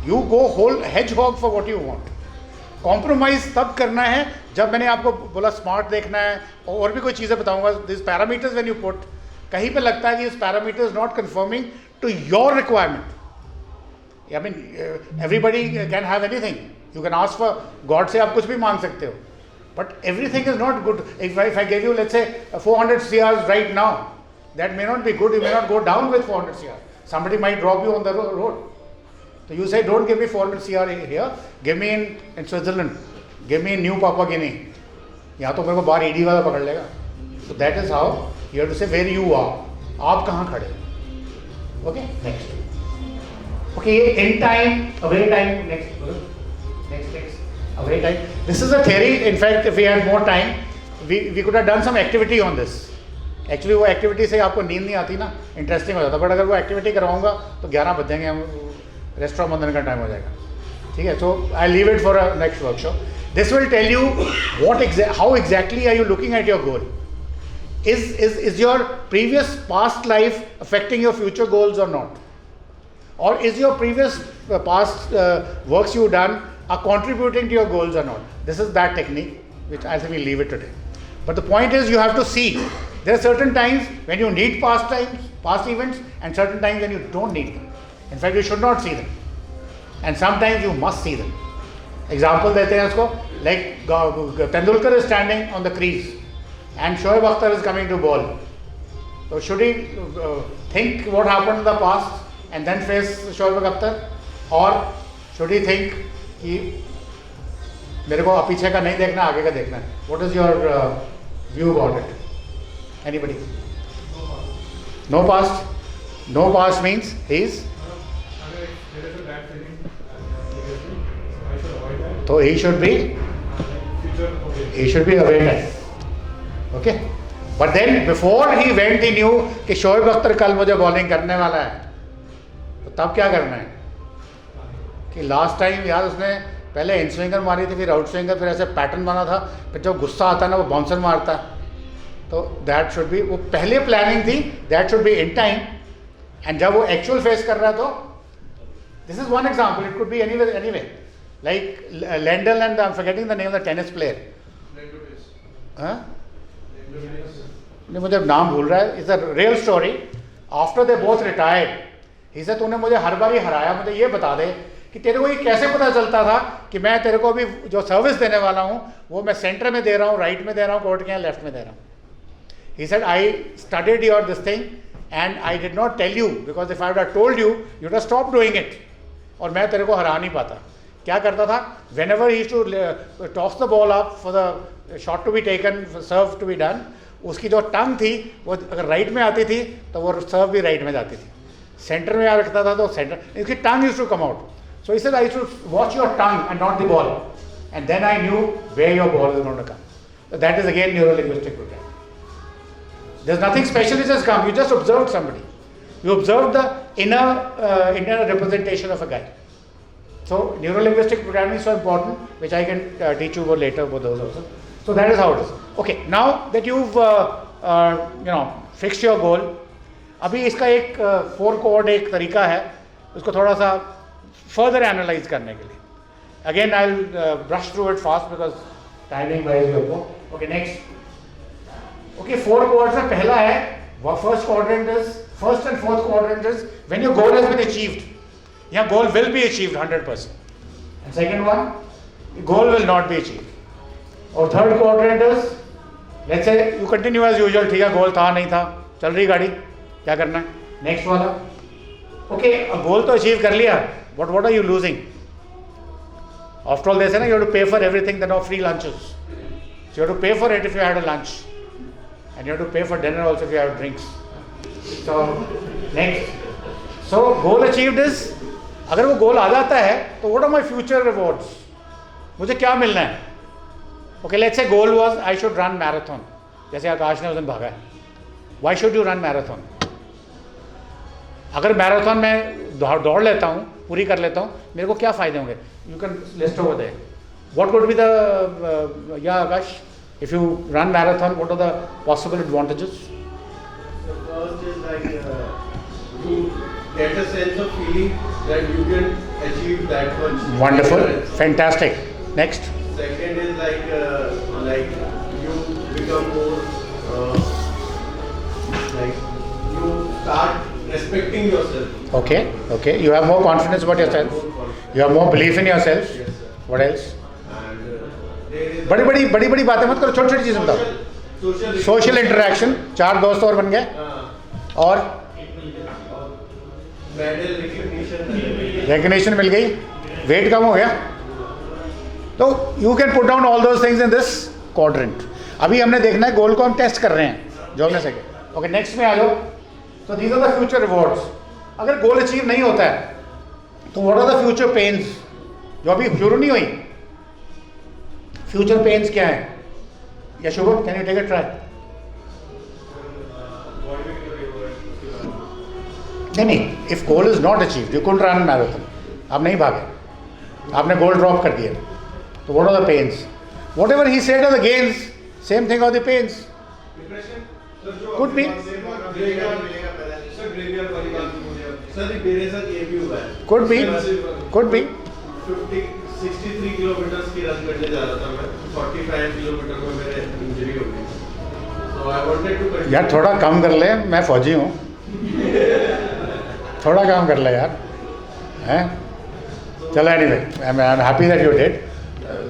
You go whole hedgehog for what you want. Compromise तब करना है जब मैंने आपको बोला स्मार्ट देखना है, और भी कोई चीज़ें बताऊंगा. This parameters when you put, कहीं पे लगता है कि this parameter is not conforming to your requirement. I mean everybody can have anything. You can ask for god say आप कुछ भी मांग सकते हो, but everything is not good. If I give you let's say 400 CR right now, that may not be good. You may not go down with 400 CR. somebody might drop you on the road. So you say, don't give me 400 CR here, give me in Switzerland, give me in New Papua Guinea. यहाँ तो मेरे को बाहर ED वाला पकड़ लेगा. So that is how you have to say where you are. आप कहाँ खड़े हो? Okay, next. Okay, in time, away time, next, away time. This is a theory. In fact, if we had more time, we could have done some activity on this. Actually, वो activity से आपको नींद नहीं आती ना, interesting हो जाता. But अगर वो activity करवाऊंगा तो 11 बज जाएंगे, हम रेस्टोरेंट बंद करने का टाइम हो जाएगा. ठीक है, so I leave it for a next workshop. This will tell you how exactly are you looking at your goal. Is your previous past life affecting your future goals or not? Or is your previous past works you've done are contributing to your goals or not? This is that technique, which I think we leave it today. But the point is, you have to see. There are certain times when you need past events, and certain times when you don't need them. In fact, you should not see them. And sometimes you must see them. Example देते हैं उसको, like Tendulkar is standing on the crease, and Shoaib Akhtar is coming to bowl. So should he think what happened in the past and then face Shoaib Akhtar, or should he think कि मेरे को पीछे का नहीं देखना, आगे का देखना है? What is your view about it? Anybody? No past. No past means he's. So he should be aware. Okay. But then before he went, he knew कि शोएब अख्तर कल मुझे बॉलिंग करने वाला है. तो तब क्या करना है कि लास्ट टाइम यार उसने पहले इन स्विंगर मारी थी, फिर आउट स्विंगर, फिर ऐसे पैटर्न बना था, फिर जब गुस्सा आता है ना वो बाउंसर मारता है. तो दैट शुड बी, वो पहले प्लानिंग थी, that should be in time. And जब वो एक्चुअल फेस कर रहा है तो this is one example. It could be anyway like Lendl and I am forgetting the name of the tennis player. नहीं, मुझे नाम भूल रहा है. It's a real story. After they both retired, he said तूने मुझे हर बार ही हराया, मुझे ये बता दे कि तेरे को ये कैसे पता चलता था कि मैं तेरे को अभी जो सर्विस देने वाला हूँ वो मैं सेंटर में दे रहा हूँ, राइट में दे रहा हूँ, कोर्ट के यहाँ लेफ्ट में दे रहा हूँ. He said I studied your this thing and I did not tell you because if I would have told you you would have stop doing it. और मैं तेरे को हरा नहीं पाता. क्या करता था? Whenever he to toss the ball up for the shot to be taken, serve to be done, उसकी जो टंग थी वो अगर राइट में आती थी तो वो सर्व भी राइट में जाती थी. सेंटर में आ रखता था तो सेंटर, इसकी tongue used to come out. So he said, I should watch your tongue and not the ball. And then I knew where your ball is going to come. So that is again neuro-linguistic programming. There's nothing special which has come. You just observed somebody. You observed the inner representation of a guy. So neuro-linguistic programming is so important, which I can teach you about later about those also. So that is how it is. Okay, now that you've fixed your goal, अभी इसका एक 4 chord एक तरीका है उसको थोड़ा सा further analyze करने के लिए. Again, I'll brush through it fast because timing wise we go. Okay, next. Okay, 4 quadrants में पहला है, first and fourth quadrant is when your goal has been achieved. यहाँ goal will be achieved 100%. And second one, goal will not be achieved. और third quadrant is, let's say you continue as usual, ठीक है, goal था नहीं था, चल रही गाड़ी, क्या करना है? Next वाला. Okay, goal तो achieve कर लिया. But what are you losing? After all, they say, you have to pay for everything. There are no free lunches. So you have to pay for it if you had a lunch. And you have to pay for dinner also if you have drinks. So, next. So, goal achieved is, अगर वो goal आ जाता है, तो what are my future rewards? मुझे क्या मिलना है? Okay, let's say goal was, I should run marathon. जैसे आकाश ने उस दिन भागा है. Why should you run marathon? अगर मैराथन में दौड़ लेता हूँ, पूरी कर लेता हूँ, मेरे को क्या फ़ायदे होंगे? You can list over there. What would be the या Akash, if you run marathon, what are the possible advantages? The first is like you get a sense of feeling that you can achieve that much. Wonderful, fantastic. Next. Second is like you become more like you start respecting yourself. Okay. You have more confidence about yourself. You have more belief in yourself. Yes, sir. What else? And there is बड़ी बातें मत करो, छोटी चीज़ें बताओ. Social interaction, 4 दोस्त और बन गए. और मेडल recognition मिल गई. वेट कम हो गया. तो you can put down all those things in this quadrant. अभी हमने देखना है, गोल को हम टेस्ट कर रहे हैं जो हमने सके. ओके, नेक्स्ट में आ जाओ. So these are the future rewards. अगर गोल अचीव नहीं होता है तो what are the future pains जो अभी शुरू नहीं हुई? फ्यूचर पेन्स क्या है? या Shubham, can you take a try? नहीं, if goal is not achieved, you could run marathon, आप नहीं भागे, आपने गोल ड्रॉप कर दिया, तो what are the pains? Whatever he said on the gains, same thing on the pains. Could be, could be. 63 kilometre की run करने जा रहा था मैं, 45 किलोमीटर में मेरे इंजरी हो गई. So I wanted to continue. यार थोड़ा कम कर ले, मैं फौजी हूँ. थोड़ा कम कर ले यार, हैं? चलो anyway, I'm happy that you did.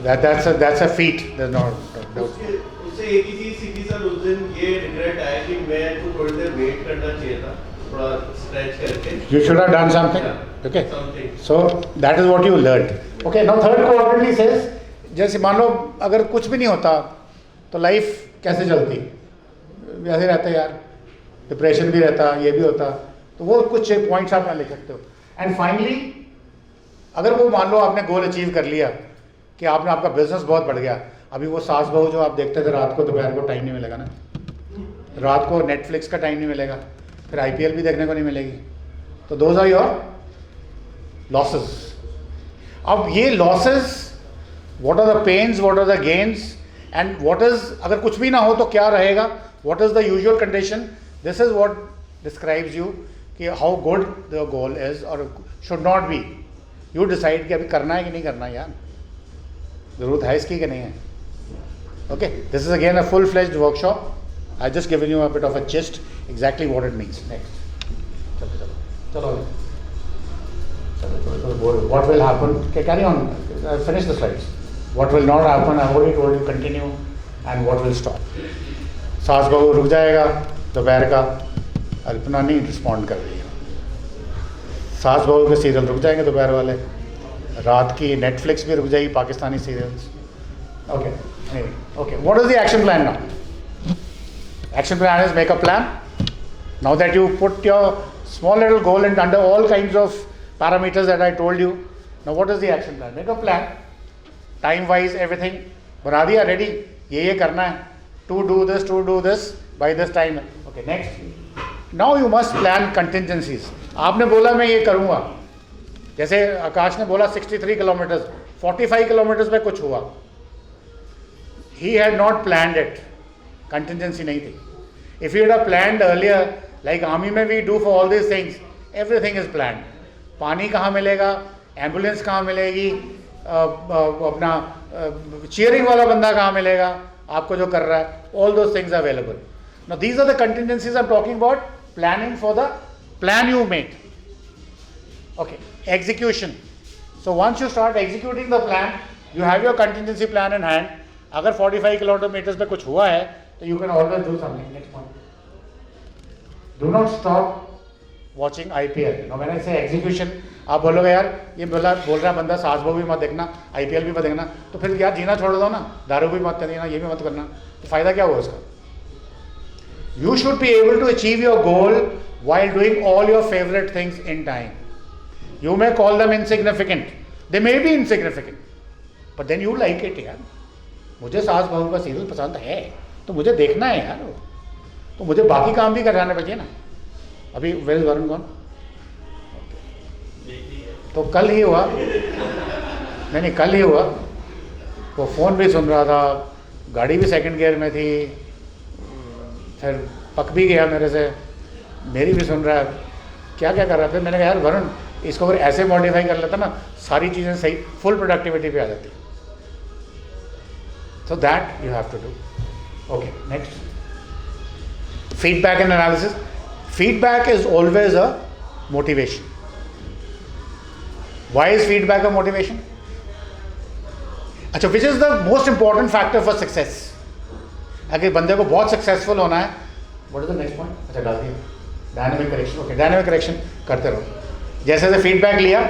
That's a feat. There's no doubt. उससे एक ही चीज सीखी सर उस दिन, ये रिग्रेट आया कि मैं को थोड़ी देर वेट करना चाहिए था, थोड़ा स्ट्रेच करके. You should have done something. Okay. Something. So that is what you learned. Okay. Now third quadrant says, जैसे मान लो अगर कुछ भी नहीं होता तो लाइफ कैसे चलती? वैसे रहता यार, डिप्रेशन भी रहता, ये भी होता. तो वो कुछ पॉइंट्स आप यहाँ लिख सकते हो. एंड फाइनली अगर वो मान लो आपने गोल अचीव कर लिया कि आपने, आपका बिजनेस बहुत बढ़ गया, अभी वो सास बहू जो आप देखते थे रात को, दोपहर को टाइम नहीं मिलेगा ना, रात को नेटफ्लिक्स का टाइम नहीं मिलेगा, फिर IPL भी देखने को नहीं मिलेगी. तो दोज आर योर लॉसेस. अब ये losses, what are the pains, what are the gains, and what is, अगर कुछ भी ना हो तो क्या रहेगा, what is the usual condition. This is what describes you कि how good the goal is और should not be. You decide कि अभी करना है कि नहीं करना है यार, जरूरत है इसकी कि नहीं है. Okay, this is again a full fledged workshop. I just given you a bit of a gist exactly what it means. Next, chalo. What will happen? Okay, carry on. Finish the slides. What will not happen? I already told you. Continue. And what will stop? सास बहू रुक जाएगा दोपहर का, अल्पना नहीं respond कर रही है. सास बहू के सीरियल रुक जाएंगे दोपहर वाले, रात की नेटफ्लिक्स भी रुक जाएगी, Pakistani serials. Okay, okay. What is the action plan now? Action plan is make a plan. Now that you put your small little goal and under all kinds of parameters that I told you, now what is the action plan? Make a plan. Time wise everything बना दिया, ready. ये करना है. To do this by this time. Okay, next. Now you must plan contingencies. आपने बोला मैं ये करूँगा. जैसे आकाश ने बोला 63 किलोमीटर, 45 किलोमीटर पे कुछ हुआ. He had not planned it. Contingency नहीं थी. If you had planned earlier, like army में we do for all these things, everything is planned. पानी कहाँ मिलेगा, एम्बुलेंस कहाँ मिलेगी, अपना चीयरिंग वाला बंदा कहाँ मिलेगा, आपको जो कर रहा है, all those things are available. Now these are the contingencies I'm talking about. Planning for the plan you made. Okay, execution. So once you start executing the plan, you have your contingency plan in hand. अगर 45 kilometre पे कुछ हुआ है तो you can always do something. Next point. Do not stop watching IPL. Now when I say execution, आप बोलोगे यार ये बोल रहा है बंदा सास बहू भी मत देखना, IPL भी मत देखना, तो फिर यार जीना छोड़ दो ना, दारू भी मत देना, ये भी मत करना, तो फायदा क्या हुआ उसका? You should be able to achieve your goal while doing all your favorite things in time. You may call them insignificant. They may be insignificant, but then you like it यार. मुझे सास बहू का सीरियल पसंद है तो मुझे देखना है यार, तो मुझे बाकी काम भी कराने बचे ना. अभी वेल वरुण कौन, तो कल ही हुआ, नहीं कल ही हुआ, वो फ़ोन भी सुन रहा था, गाड़ी भी सेकंड गियर में थी, फिर पक भी गया मेरे से, मेरी भी सुन रहा है, क्या क्या कर रहा था. मैंने कहा यार वरुण इसको अगर ऐसे मॉडिफाई कर लेता ना, सारी चीज़ें सही फुल प्रोडक्टिविटी पे आ जाती. So that you have to do. Okay, next. Feedback and analysis. Feedback is always a motivation. Why is feedback a motivation? अच्छा, which is the most important factor for success? अगर बंदे को बहुत successful होना है, what is the next point? अच्छा डाल दिया. Dynamic correction. Okay, dynamic correction करते रहो. जैसे जैसे feedback लिया,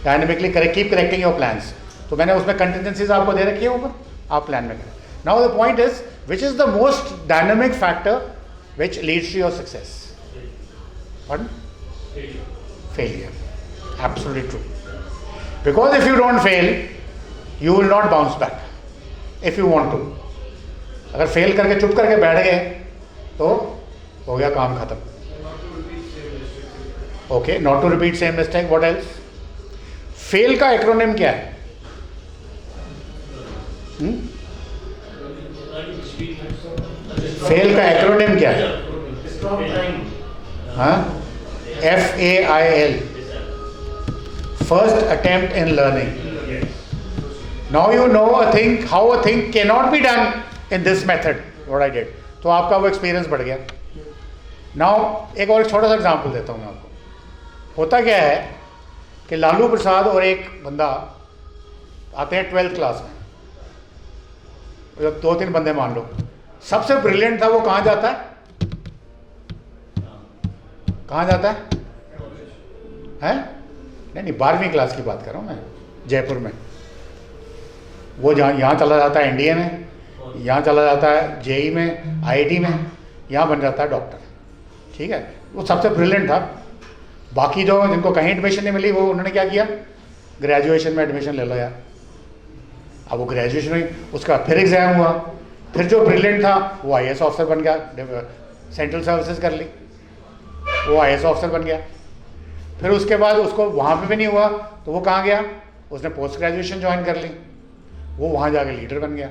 dynamically keep correcting your plans. तो मैंने उसमें contingencies आपको दे रखी है ऊपर, आप प्लान में करें. Now the point is which is the most dynamic factor which leads to your success? Failure. Absolutely true. Because if you don't fail, you will not bounce back. If you want to. अगर fail करके चुप करके बैठ गए तो हो गया काम खत्म. Okay, not to repeat same mistake. What else? Fail का एक्रोनिम क्या है? फेल का एक्रोनिम क्या है? हाँ? FAIL. First attempt in learning. Now you know how a thing cannot be done in this method. What I did. तो आपका वो एक्सपीरियंस बढ़ गया. Now एक और छोटा सा एग्जांपल देता हूँ मैं आपको. होता क्या है कि लालू प्रसाद और एक बंदा आते हैं 12th क्लास में. 2-3 बंदे मान लो. सबसे ब्रिलियंट था वो कहाँ जाता है? कहाँ जाता है? नहीं 12वीं क्लास की बात कर रहा हूँ मैं, जयपुर में. वो यहाँ चला जाता है NDA में, यहाँ चला जाता है JEE में, IIT में, यहाँ बन जाता है डॉक्टर. ठीक है, वो सबसे ब्रिलियंट था. बाकी जो जिनको कहीं एडमिशन नहीं मिली वो उन्होंने क्या किया? ग्रेजुएशन में एडमिशन ले लो यार. अब वो ग्रेजुएशन में उसका फिर एग्ज़ाम हुआ, फिर जो ब्रिलियंट था वो IAS ऑफिसर बन गया, सेंट्रल सर्विसेज कर ली, वो IAS ऑफिसर बन गया. फिर उसके बाद उसको वहाँ पे भी नहीं हुआ तो वो कहाँ गया? उसने पोस्ट ग्रेजुएशन ज्वाइन कर ली, वो वहाँ जाके लीडर बन गया.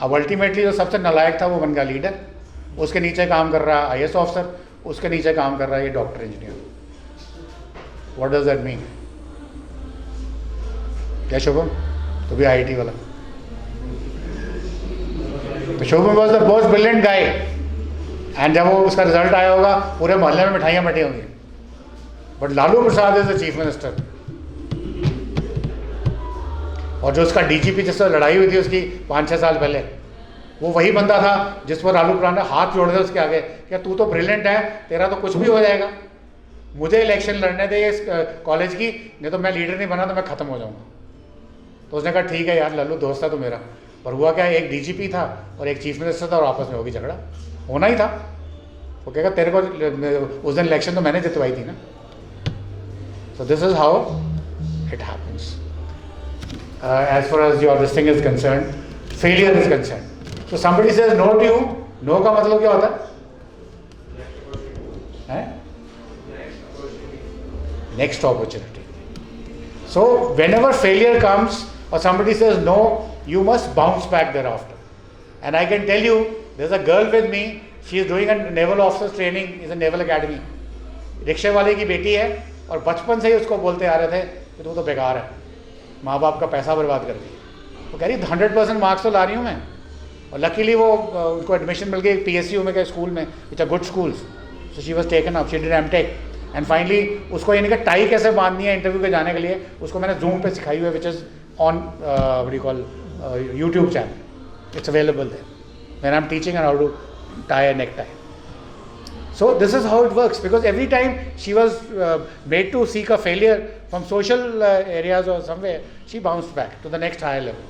अब अल्टीमेटली जो सबसे नालायक था वो बन गया लीडर. उसके नीचे काम कर रहा है IAS ऑफिसर, उसके नीचे काम कर रहा है ये doctor engineer. What does that mean? क्या शुभम? तो भी IIT वाला. Shubham was the most brilliant guy. And जब वो उसका रिजल्ट आया होगा पूरे मोहल्ले में मिठाइयाँ बटी होंगी. But Lalu Prasad is the chief minister. और जो उसका DGP जिससे लड़ाई हुई थी उसकी 5-6 साल पहले, वो वही बंदा था जिस पर लालू प्रसाद ने हाथ जोड़ दिया उसके आगे. क्या तू तो ब्रिलियंट है, तेरा तो कुछ भी हो जाएगा, मुझे इलेक्शन लड़ने दे इस कॉलेज की, नहीं तो मैं लीडर नहीं बना तो मैं ख़त्म हो जाऊँगा. तो उसने कहा ठीक है यार लालू दोस्त था तो मेरा. और हुआ क्या, एक DGP था और एक चीफ मिनिस्टर था और आपस में होगी झगड़ा. होना ही था. वो कहेगा तेरे को उस दिन इलेक्शन तो मैंने जितवाई थी ना. So this is how it happens as far as your this thing is concern, failure is concern. So somebody says no to you. No का मतलब क्या होता है? Next opportunity. So whenever failure comes or somebody says no, you must bounce back thereafter. And I can tell you, there's a girl with me, she is doing a naval officer training in a naval academy. रिक्शे वाले की बेटी है और बचपन से ही उसको बोलते आ रहे थे कि तू तो बेकार है, माँ बाप का पैसा बर्बाद कर दी. वो कह रही 100% मार्क्स तो ला रही हूँ मैं. और लकीली वो उनको एडमिशन मिल गई PSU में के स्कूल में, which are good schools. So she was taken up, she did M.Tech. And finally उसको यानी कि टाई कैसे बांधनी है इंटरव्यू पे जाने के लिए, उसको मैंने Zoom पे सिखाई हुई है, which is on what you call YouTube channel. It's available there when I am teaching how to tie a neck tie. So this is how it works, because every time she was made to seek a failure from social areas or somewhere, she bounced back to the next higher level.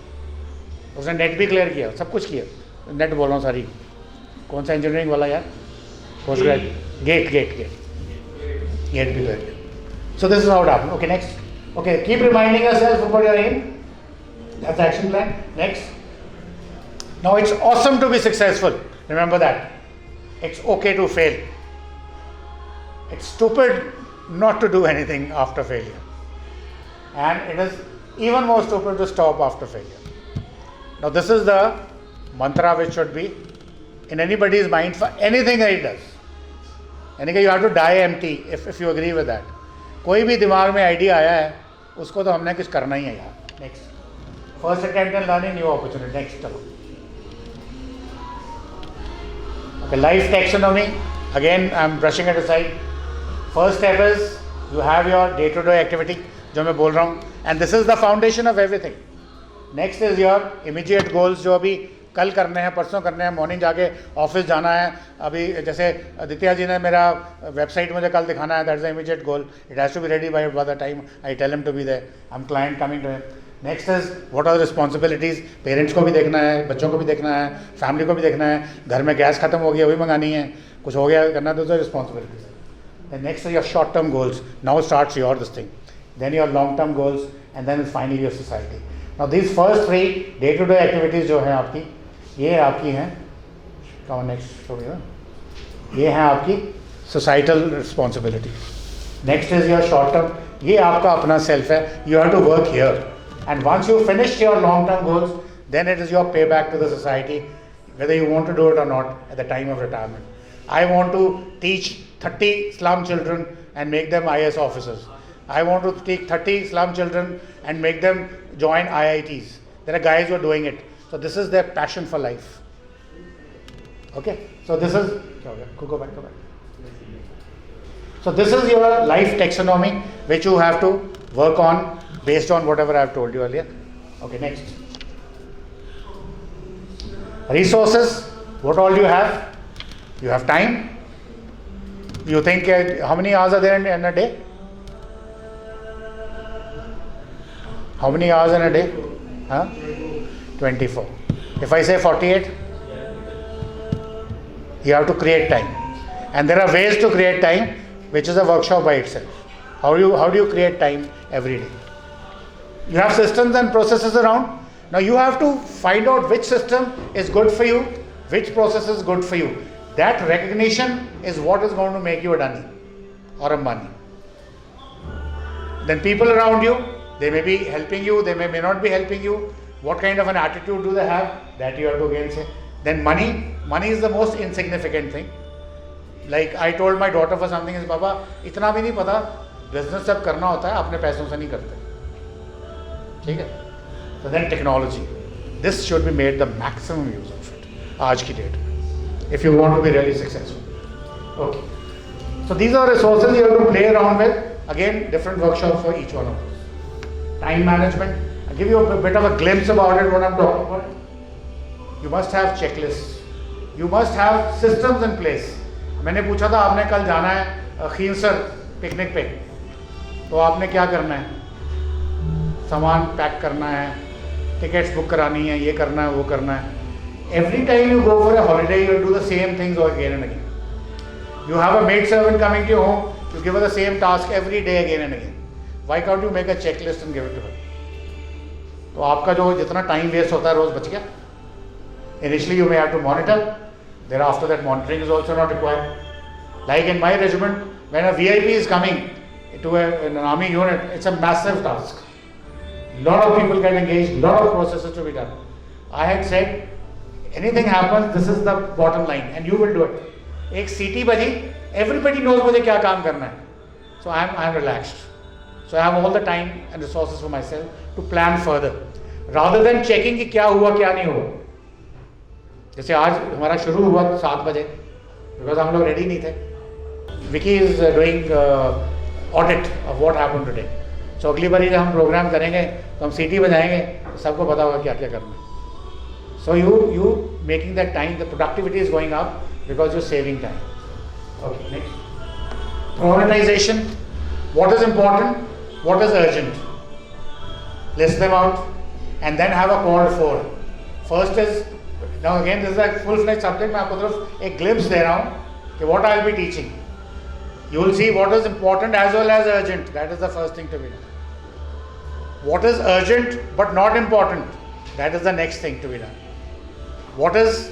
उसने net भी clear किया, सब कुछ किया. Net बोल रहा हूँ सारी, कौन सा इंजीनियरिंग वाला यार, पोस्ट ग्रेजुएट, गेट भी क्लियर किया. So this is how it happened. Okay, next. Okay, keep reminding yourself about your aim. That's the action plan. Next. Now it's awesome to be successful. Remember that. It's okay to fail. It's stupid not to do anything after failure. And it is even more stupid to stop after failure. Now this is the mantra which should be in anybody's mind for anything that he does. यानी कि you have to die empty if you agree with that. कोई भी दिमाग में idea आया है उसको तो हमने कुछ करना ही है यार. Next, first attempt in learning new opportunity. Next चलो. Okay, life taxonomy. Again, I'm brushing it aside. First step is you have your day-to-day activity, जो मैं बोल रहा हूँ, and this is the foundation of everything. Next is your immediate goals, जो अभी कल करने हैं, परसों करने हैं. मॉर्निंग जाके ऑफिस जाना है. अभी जैसे आदित्य जी ने मेरा वेबसाइट मुझे कल दिखाना है, that is the immediate goal. It has to be ready by the time I tell him to be there. I am client coming to him. Next is what are the responsibilities. Parents को भी देखना है, बच्चों को भी देखना है, family को भी देखना है. घर में गैस खत्म हो गया, वही मंगानी है. कुछ हो गया करना, तो responsibilities. Next is your short term goals. Now starts your this thing. then your long-term goals, and then finally your society. Now these first 3 day-to-day activities जो हैं आपकी, ये आपकी हैं, come on next, show me, ये हैं आपकी societal responsibility. Next is your short-term, ये आपका अपना self है, you have to work here. And once you finish your long-term goals, then it is your payback to the society, whether you want to do it or not at the time of retirement. I want to teach 30 slum children and make them IAS officers. I want to take 30 slum children and make them join IITs. There are guys who are doing it. So this is their passion for life. Okay? So this is, go back. So this is your life taxonomy which you have to work on based on whatever I have told you earlier. Okay, next. Resources, what all do you have? You have time. You think how many hours are there in a day? How many hours in a day? 24. If I say 48, you have to create time. And there are ways to create time, which is a workshop by itself. How do you create time every day? You have systems and processes around. Now you have to find out which system is good for you, which process is good for you. That recognition is what is going to make you a dunny or a money. Then people around you, they may be helping you, they may not be helping you. What kind of an attitude do they have? That you have to again say. Then money is the most insignificant thing. Like I told my daughter for something, is Baba, इतना भी नहीं पता, business जब करना होता है अपने पैसों से नहीं करते. ठीक है? So then technology. This should be made the maximum use of it. आज की date. If you want to be really successful. Okay. So these are resources you have to play around with. Again, different workshops for each one of those. Time management. I'll give you a bit of a glimpse about it, what I'm talking about. You must have checklists. You must have systems in place. मैंने पूछा था आपने कल जाना है खींसर picnic पे, तो आपने क्या करना है? सामान पैक करना है, टिकट्स बुक करानी है, ये करना है, वो करना है. Every time you go for a holiday, you do the same things again and again. You have a maid servant coming to your home, you give her the same task every day again and again. Why can't you make a checklist and give it to her? तो आपका जो जितना time waste होता है रोज बच गया. Initially you may have to monitor. Thereafter that monitoring is also not required. Like in my regiment, when a VIP is coming to an army unit, it's a massive task. Lot of people get engaged, lot of processes to be done. I had said, anything happens, this is the bottom line and you will do it. एक सीटी बजी, everybody knows मुझे क्या काम करना है. So I am relaxed. So I have all the time and resources for myself to plan further. Rather than checking कि क्या हुआ क्या नहीं हुआ. जैसे आज हमारा शुरू हुआ 7 बजे, because हम लोग रेडी नहीं थे. Vicky is doing audit of what happened today. So अगली बारी जब हम प्रोग्राम करेंगे तो हम सीटी बजाएंगे तो सबको पता होगा क्या क्या करना है. So you making that time, the productivity is going up because you're saving time. Okay, next. Prioritization. What is important? What is urgent? List them out and then have a call for. First is, now again this is a full-fledged subject, मैं आपको सिर्फ एक glimpse दे रहा हूँ कि what I will be teaching. You will see what is important as well as urgent. That is the first thing to be done. What is urgent but not important? That is the next thing to be done. What is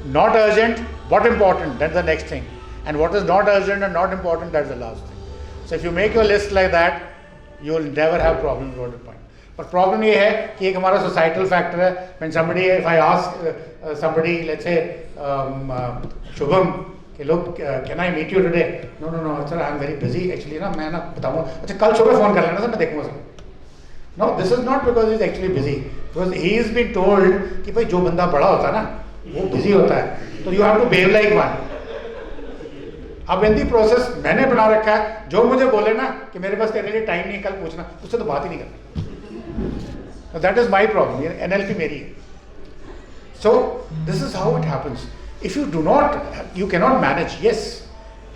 not urgent but important? That's the next thing. And what is not urgent and not important? That's the last thing. So if you make your list like that, you will never have problems with the point. But problem ये है कि एक हमारा societal factor है. When somebody, if I ask somebody, let's say Shubham, कि लोग can I meet you today? No, sir, I am very busy. Actually ना मैं ना बताऊँ. अच्छा कल सुबह phone कर लेना सर, मैं देखूँगा sir. No, this is not because he is actually busy. Because he has been told कि भाई जो बंदा बड़ा होता है ना, वो busy होता है. तो you have to behave like one. अब in the process मैंने बना रखा है, जो मुझे बोले ना कि मेरे पास तेरे लिए टाइम नहीं, कल पूछना, उससे तो बात ही नहीं करना. That is my problem. NLP मेरी है. So this is how it happens. If you do not, you cannot manage. Yes,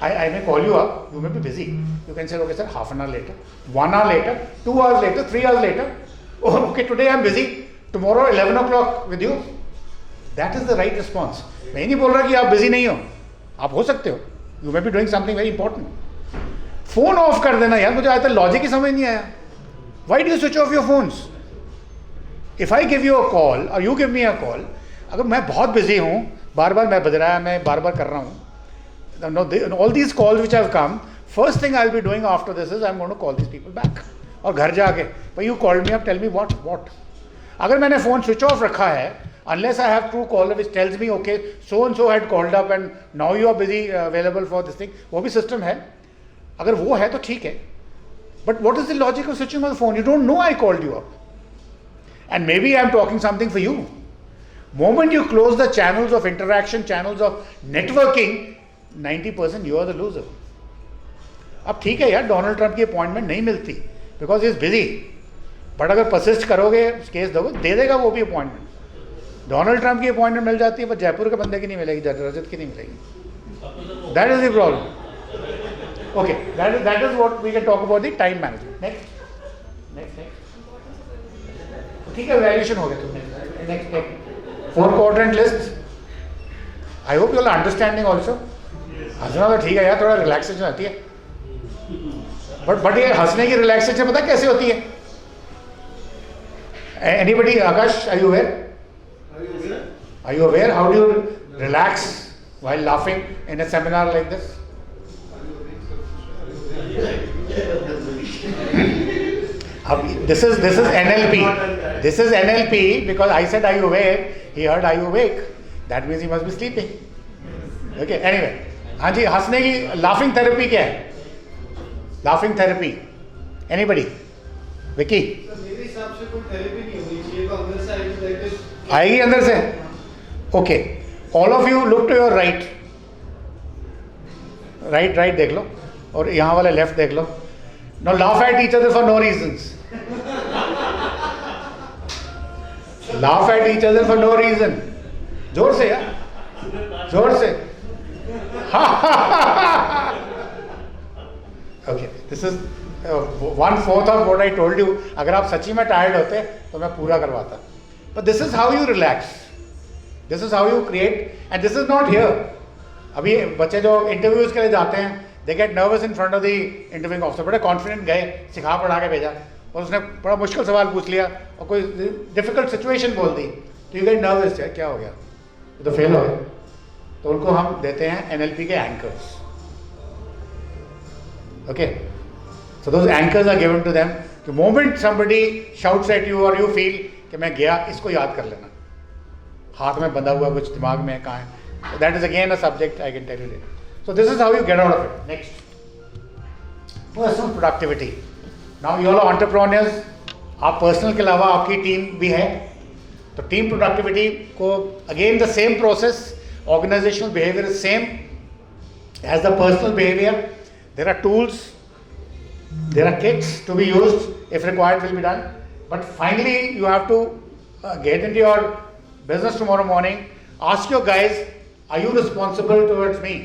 I may call you up. You may be busy. You can say, okay, sir, half an hour later, 1 hour later, 2 hours later, 3 hours later. Oh, okay, today I'm busy. Tomorrow 11 o'clock with you. That is the right response. मैं नहीं बोल रहा कि आप busy नहीं हो. आप हो सकते हो. You may be doing something very important. Phone off कर देना यार, मुझे आज तक लॉजिक ही समझ नहीं आया. Why do you switch off your phones? If I give you a call or you give me a call, अगर मैं बहुत busy हूँ, बार बार मैं बज रहा है, मैं बार बार कर रहा हूँ, all these calls which have come, first thing I'll be doing after this is I'm going to call these people back. और घर जाके, भाई you called me up, tell me what? अगर मैंने phone switch off रखा है, unless I have Truecaller which tells me okay, so and so had called up and now you are busy available for this thing, वो भी system है. अगर वो है तो ठीक है. But what is the logic of switching off the phone? You don't know I called you up. And maybe I'm talking something for you. Moment you close the channels of interaction, channels of networking, 90% you are the loser. अब ठीक है यार, Donald Trump की appointment नहीं मिलती because is busy, but अगर persist करोगे, case दोगे, दे देगा वो भी अपॉइंटमेंट. डोनाल्ड ट्रंप की अपॉइंटमेंट मिल जाती है पर जयपुर के बंदे की नहीं मिलेगी, रजत की नहीं मिलेगी. That is the problem. Okay, that is what we can talk about the time management. Next ठीक है, वैल्यूएशन हो गया. तुमने next 4 quadrant list. I hope you all are understanding also. हंसना तो ठीक है यार, थोड़ा रिलैक्सेशन आती है, बट ये हंसने की रिलैक्सेशन पता कैसे होती है? Anybody? Akash, are you aware? Are you aware? How do you relax while laughing in a seminar like this? This is NLP. This is NLP because I said, are you aware? He heard, are you awake? That means he must be sleeping. Okay, anyway. हाँ जी, हंसने की laughing therapy क्या है? Laughing therapy. Anybody? Vicky? मेरे हिसाब से कोई therapy नहीं होनी चाहिए, तो अंदर से आएगी like this. आएगी अंदर से? Okay. All of you look to your right. Right देख लो, और यहाँ वाला left देख लो. Now laugh at each other for no reasons. Laugh at each other for no reason. जोर से यार, जोर से. Okay, this is 1/4 of what I told you. अगर आप सच्ची में टायर्ड होते तो मैं पूरा करवाता. But this is how you relax. This is how you create, and this is not here. अभी बच्चे जो इंटरव्यूज के लिए जाते हैं, they get nervous in front of the interviewing officer. बड़े कॉन्फिडेंट गए, सिखा पढ़ा के भेजा, और उसने बड़ा मुश्किल सवाल पूछ लिया और कोई डिफिकल्ट सिचुएशन बोल दी, तो यू गेट नर्वस. है क्या हो गया, तो फेल हो गए. तो उनको हम देते हैं एनएलपी के anchors. Okay, so those anchors are given to them. The moment somebody shouts at you और यू फील कि मैं गया, इसको याद कर लेना. हाथ में बंधा हुआ कुछ, दिमाग में कहाँ है. That is again a subject I can tell you. So this is how you get out of it. Next, personal productivity. Now you all are entrepreneurs. आप personal के अलावा आपकी टीम भी है, तो टीम productivity को again the same process. Organizational behavior is same as the personal behavior. There are tools, there are kits to be used if required will be done. But finally you have to get into your business tomorrow morning. Ask your guys, are you responsible towards me?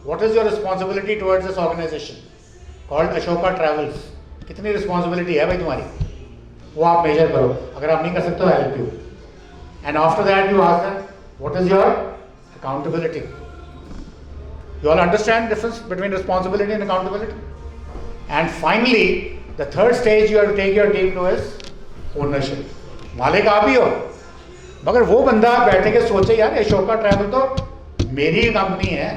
What is your responsibility towards this organization called Ashoka Travels? कितनी responsibility है भाई तुम्हारी, वो आप measure करो. अगर आप नहीं कर सकते हो, help you. And after that you ask them, what is your accountability? You all understand the difference between responsibility and accountability? And finally, the third stage you have to take your team to is ownership. मालिक आप ही हो, मगर वो बंदा बैठे के सोचे यार अशोका ट्रैवल तो मेरी कंपनी है.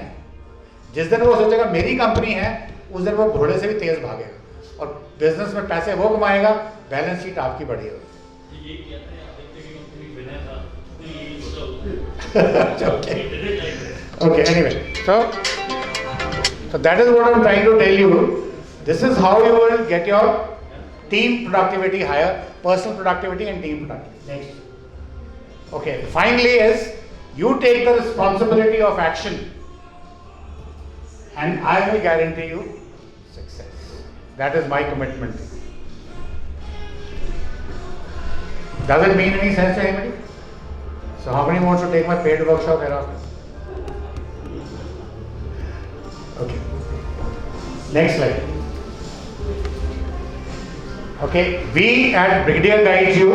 जिस दिन वो सोचेगा मेरी कंपनी है, उस दिन वो घोड़े से भी तेज भागेगा और बिजनेस में पैसे वो कमाएगा, बैलेंस शीट आपकी बढ़ेगी. Okay, anyway, so that is what I'm trying to tell you. This is how you will get your team productivity higher, personal productivity and team productivity. Next. Okay, finally is you take the responsibility of action, and I will guarantee you success. That is my commitment. Does it mean any sense to anybody? So how many wants to take my paid workshop hereafter? Okay. Next slide. Okay, we at Brigadier Guide You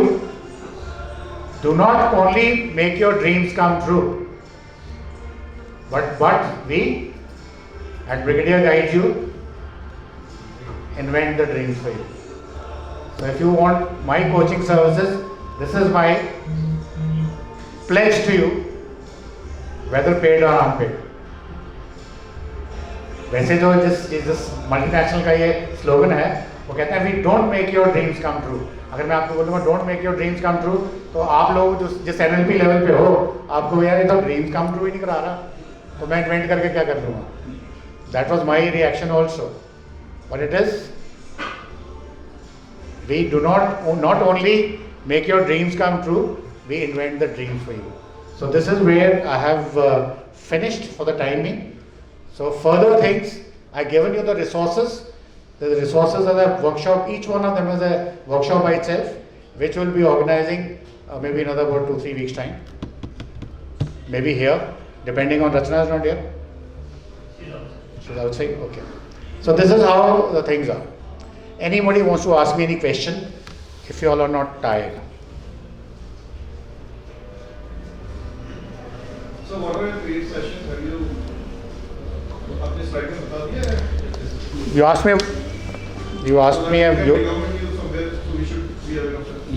do not only make your dreams come true, but we at Brigadier Guide You invent the dreams for you. So if you want my coaching services, this is my pledge to you, whether paid or unpaid. वैसे जो जिस multinational का ये slogan है वो कहते हैं we don't make your dreams come true. अगर मैं आपको बोलूँगा don't make your dreams come true, तो आप लोग जिस NLP लेवल पे हो आपको यार ये तो ड्रीम्स कम ट्रू ही नहीं करा रहा, तो मैं इन्वेंट करके क्या कर लूँगा। That was my reaction also, but it is we do not only make your dreams come true, we invent the dreams for you. So this is where I have finished for the time being. So further things, I given you the resources. The resources are the workshop. Each one of them is a workshop by itself, which will be organizing maybe another about 2-3 weeks time. Maybe here, depending on Rachna is not here. She's outside. Okay. So this is how the things are. Anybody wants to ask me any question? If you all are not tired. So what are your paid sessions? Have you अपने slide में बता दिया है? You asked me. You asked me.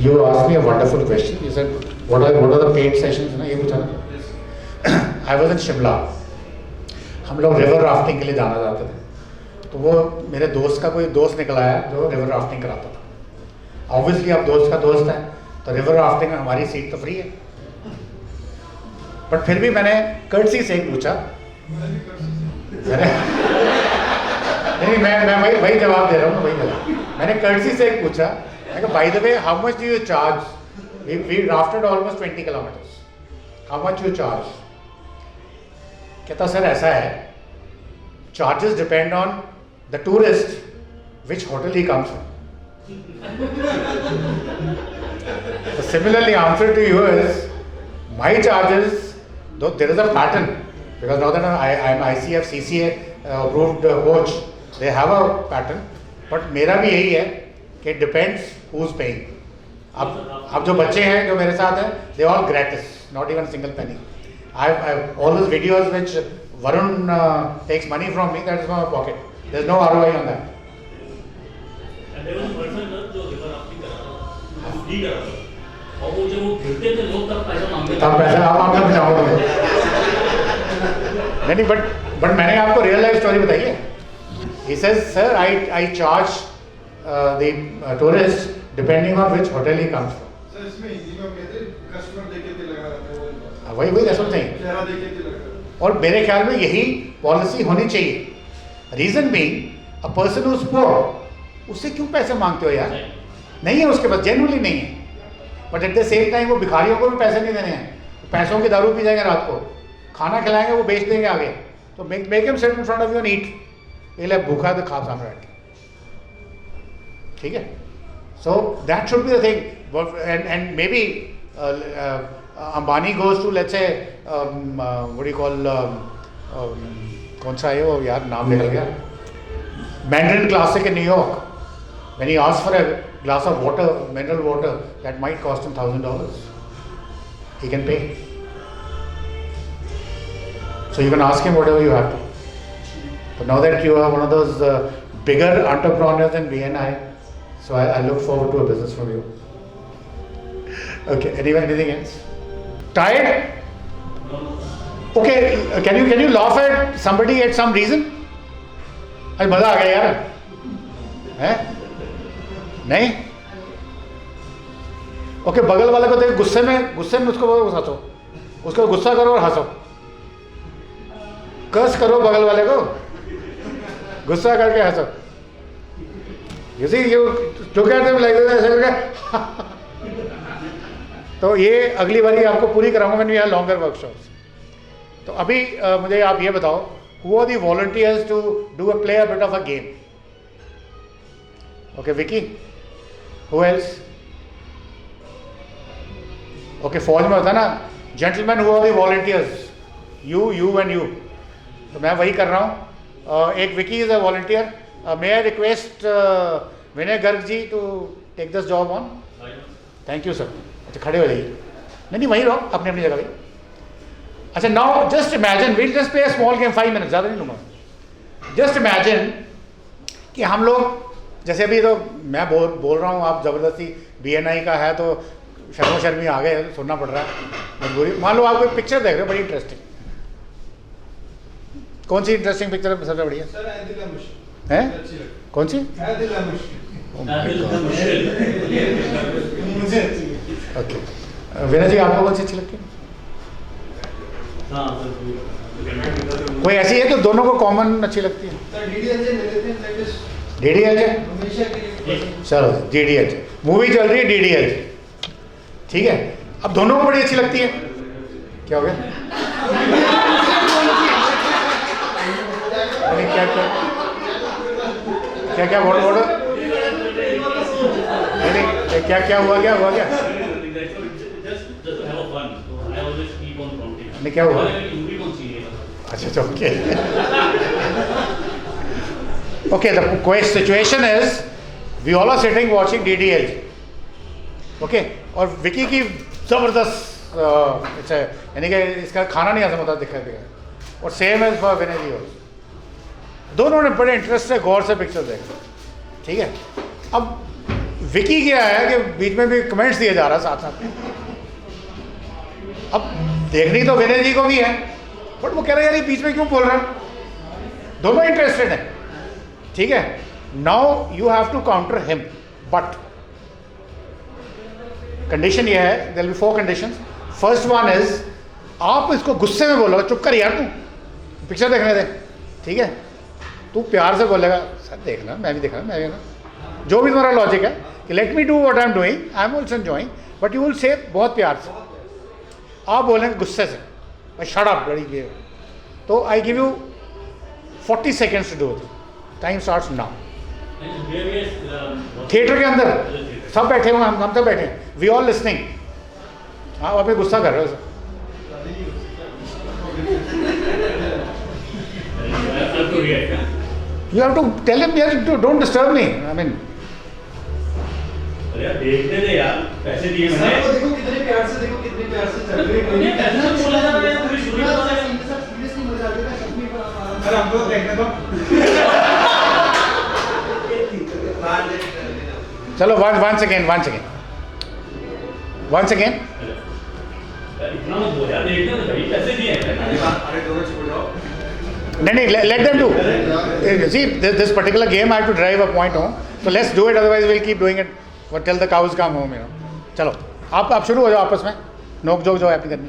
You asked me a wonderful question. You said, "What are the paid sessions?" ना ये पूछा ना. I was in Shimla. हम लोग रिवर राफ्टिंग के लिए जाना चाहते थे, तो वो मेरे दोस्त का कोई दोस्त निकला है जो रिवर राफ्टिंग कराता था. ऑब्वियसली अब दोस्त का दोस्त है तो रिवर राफ्टिंग में हमारी सीट तो फ्री है, बट फिर भी मैंने कर्टसी से पूछा. नहीं, मैं वही जवाब दे रहा हूँ, वही जवाब मैंने कर्टसी से पूछा. मैं कहा by the way how much do you charge? We rafted almost 20 kilometres. How much you charge? कहता सर ऐसा है, charges depend on the tourist which hotel he comes from. Similarly, answer to you is my charges, though there is a pattern, because now that I am ICF CCA approved coach, they have a pattern, but मेरा भी यही है कि it depends who's paying. अब जो बच्चे हैं जो मेरे साथ हैं, they all gratis, not even single penny. I've all those videos which Varun takes money from me, that is from my pocket. There's no ROI on that. And there was a person जो river rafting कर रहा था, free कर रहा था, और वो जब वो गिरते थे लोग तब पैसा मांगते थे. तब पैसा आप आपने बचाओगे. नहीं, बट मैंने आपको रियल लाइफ स्टोरी बताई है. He says, sir, I charge the tourist depending on which hotel he comes from. Sir इसमें हिंदी में कहते हैं कस्टमर देखे थे लगा रहा था. वही that's what I'm saying. चेहरा देखे थे लगा. और मेरे ख्याल में यही पॉलिसी होनी चाहिए. Reason being, a person who is poor, उससे क्यों पैसे मांगते हो यार? नहीं है उसके पास, जेन्युइनली नहीं है, but at the same time वो भिखारियों को भी पैसे नहीं देने हैं. पैसों की दारू पी जाएंगे, रात को खाना खिलाएंगे, वो बेच देंगे आगे. तो make him sit in front of you and eat. ये ले भूखा तो खा सामने बैठ के. ठीक है. So that should be the thing. And maybe Ambani goes to let's say what do you call, कौन सा है वो यार, नाम निकल गया, Mandarin classic in New York. When he asks for a glass of water, mineral water, that might cost him $1,000. He can pay. So you can ask him whatever you have to. But now that you are one of those bigger entrepreneurs in BNI, so I look forward to a business from you. Okay. Anything else? Tired? Okay. Can you laugh at somebody at some reason? अरे मजा आ गया यार, हैं? नहीं? Okay, बगल वाले को देख, गुस्से में उसको हंसो, उसको गुस्सा करो और हंसो. कर्स करो बगल वाले को, गुस्सा करके हंसो. You see, you look at them like this, ऐसे करके. तो ये अगली बारी आपको पूरी कराऊंगा मैंने यहाँ लॉन्गर वर्कशॉप्स. तो अभी मुझे आप ये बताओ, who are the volunteers to play a bit of a game? Okay, Vicky. Who else? Okay, फौज में होता है ना, gentlemen, who are the volunteers? You and you. तो मैं वही कर रहा हूँ. एक Vicky is a volunteer. May I request Vinay Garg ji to take this job on? Thank you sir. अच्छा, खड़े हो जाइए. नहीं वहीं रहो अपनी अपनी जगह पे. अच्छा, now just imagine, we'll just play a small game, 5 minutes, ज़्यादा नहीं लूँगा. Just imagine कि हम लोग जैसे अभी तो मैं बोल रहा हूँ, आप ज़बरदस्ती BNI का है तो शर्मी आ गए, सुनना पड़ रहा है मजबूरी। मान लो आप कोई पिक्चर देख रहे हो बड़ी इंटरेस्टिंग, कौन सी इंटरेस्टिंग पिक्चर है सबसे बढ़िया सर ऐ दिल है मुश्किल है? कौन सी? ऐ दिल है मुश्किल। मुझे अच्छी ओके, वीना जी आपको कौन सी अच्छी लगती है? हाँ सर, कोई ऐसी है तो दोनों को कॉमन अच्छी लगती है? सर DDLJ ले लेते हैं, दैट इज DDLJ, हमेशा के लिए। चलो DDLJ मूवी चल रही है, DDLJ ठीक है। अब दोनों को बड़ी अच्छी लगती है, क्या हो गया? अरे क्या क्या क्या क्या बोलो बोलो, नहीं क्या क्या हुआ, क्या हुआ, क्या just to have a fun. So I always keep on prompting. नहीं क्या हुआ? मूवी कौन सी है? अच्छा okay okay, the situation is we all are sitting watching DDLJ, okay, और विकी की जबरदस्त यानी कि इसका खाना नहीं आता मतलब दिखा दिया, और सेम एज फॉर विनय जी, दोनों ने बड़े इंटरेस्ट से गौर से पिक्चर देखा, ठीक है। अब विकी क्या है कि बीच में भी कमेंट्स दिए जा रहा है साथ साथ, अब देखनी तो विनय जी को भी है, बट वो कह रहा है यार ये बीच में क्यों बोल रहा है, दोनों इंटरेस्टेड हैं, ठीक है। Now you have to counter him, but condition ये है, there will be 4 conditions. First one is आप इसको गुस्से में बोलोगे, चुप कर यार तू पिक्चर देखने दे, ठीक है। तू प्यार से बोलेगा सर देखना, मैं भी देखना, मैं भी ना, जो भी तुम्हारा लॉजिक है कि let me do what I am doing, I am also enjoying, but you will say बहुत प्यार से। आप बोलेंगे गुस्से से शट अप बड़ी ये, तो I give you 40 seconds to do it, time starts now. Theatre के अंदर सब बैठे हुए, हम सब बैठे हैं, वी ऑल लिसनिंग। हाँ आप गुस्सा कर रहे हो sir, you have to tell him यार don't disturb me, I mean अरे यार देखने दे यार, पैसे दिए सर मैंने। को देखो कितने प्यार से, देखो कितने प्यार से चल रही है। नहीं, ऐसा नहीं बोला जा रहा है, पूरी स्टोरी बता रहे हैं। सर सीरियसली मजा आ गया, सच में। सर हमको देखने दो। चलो once again यार इतना मत बोल यार, देखने दे भाई, पैसे दिए हैं मैंने। नहीं let them do, see this particular game I have to drive a point home, so let's do it, otherwise we'll keep doing it till the cows come home, you know। चलो आप शुरू हो जाओ आपस में, नोक जोक जो आपकी करनी।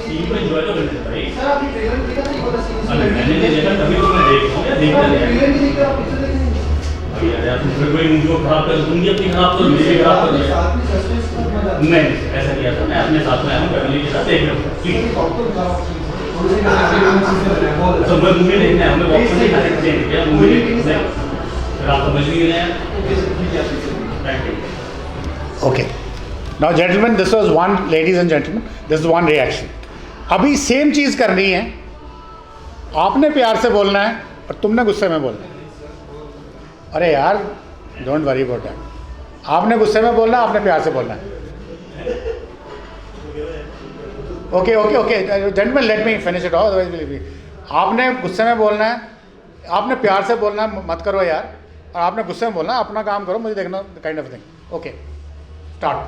सीन को एंजॉय तो करने दे भाई। सर आपने ट्रेलर में देखा था, ये वाला सीन? अरे मैंने नहीं देखा, तभी तो मैं देख रहा हूँ यार, देखने दे आपने यार। ट्रेलर नहीं देखा, आप पिक्चर देखेंगे। भाई यार तुम फिर कोई मूवी को खराब कर, तुम भी अपनी खराब करो, मेरी खराब कर दो यार। साथ में सस्पेंस का मजा आता है। नहीं ऐसा नहीं आता, मैं अपने साथ में आया हूँ, फैमिली के साथ देख रहा हूँ, प्लीज। तो मैं मूवी देखने आया हूँ, मैं वॉक नहीं खा सकते हैं क्या, मूवी देखने फिर आप समझ नहीं रहे हैं। Thank you. Okay, now gentlemen, this was one, ladies and gentlemen, this is one reaction। अभी सेम चीज़ करनी है, आपने प्यार से बोलना है और तुमने गुस्से में बोलना है। अरे यार डोंट वरी अबाउट दैट, आपने गुस्से में बोलना है, आपने प्यार से बोलना है। Okay okay okay gentleman, let me finish it all, otherwise आपने गुस्से में बोलना है, आपने प्यार से बोलना है, मत करो यार, और आपने गुस्से में बोलना है, अपना काम करो, मुझे देखना, kind of thing. Okay start.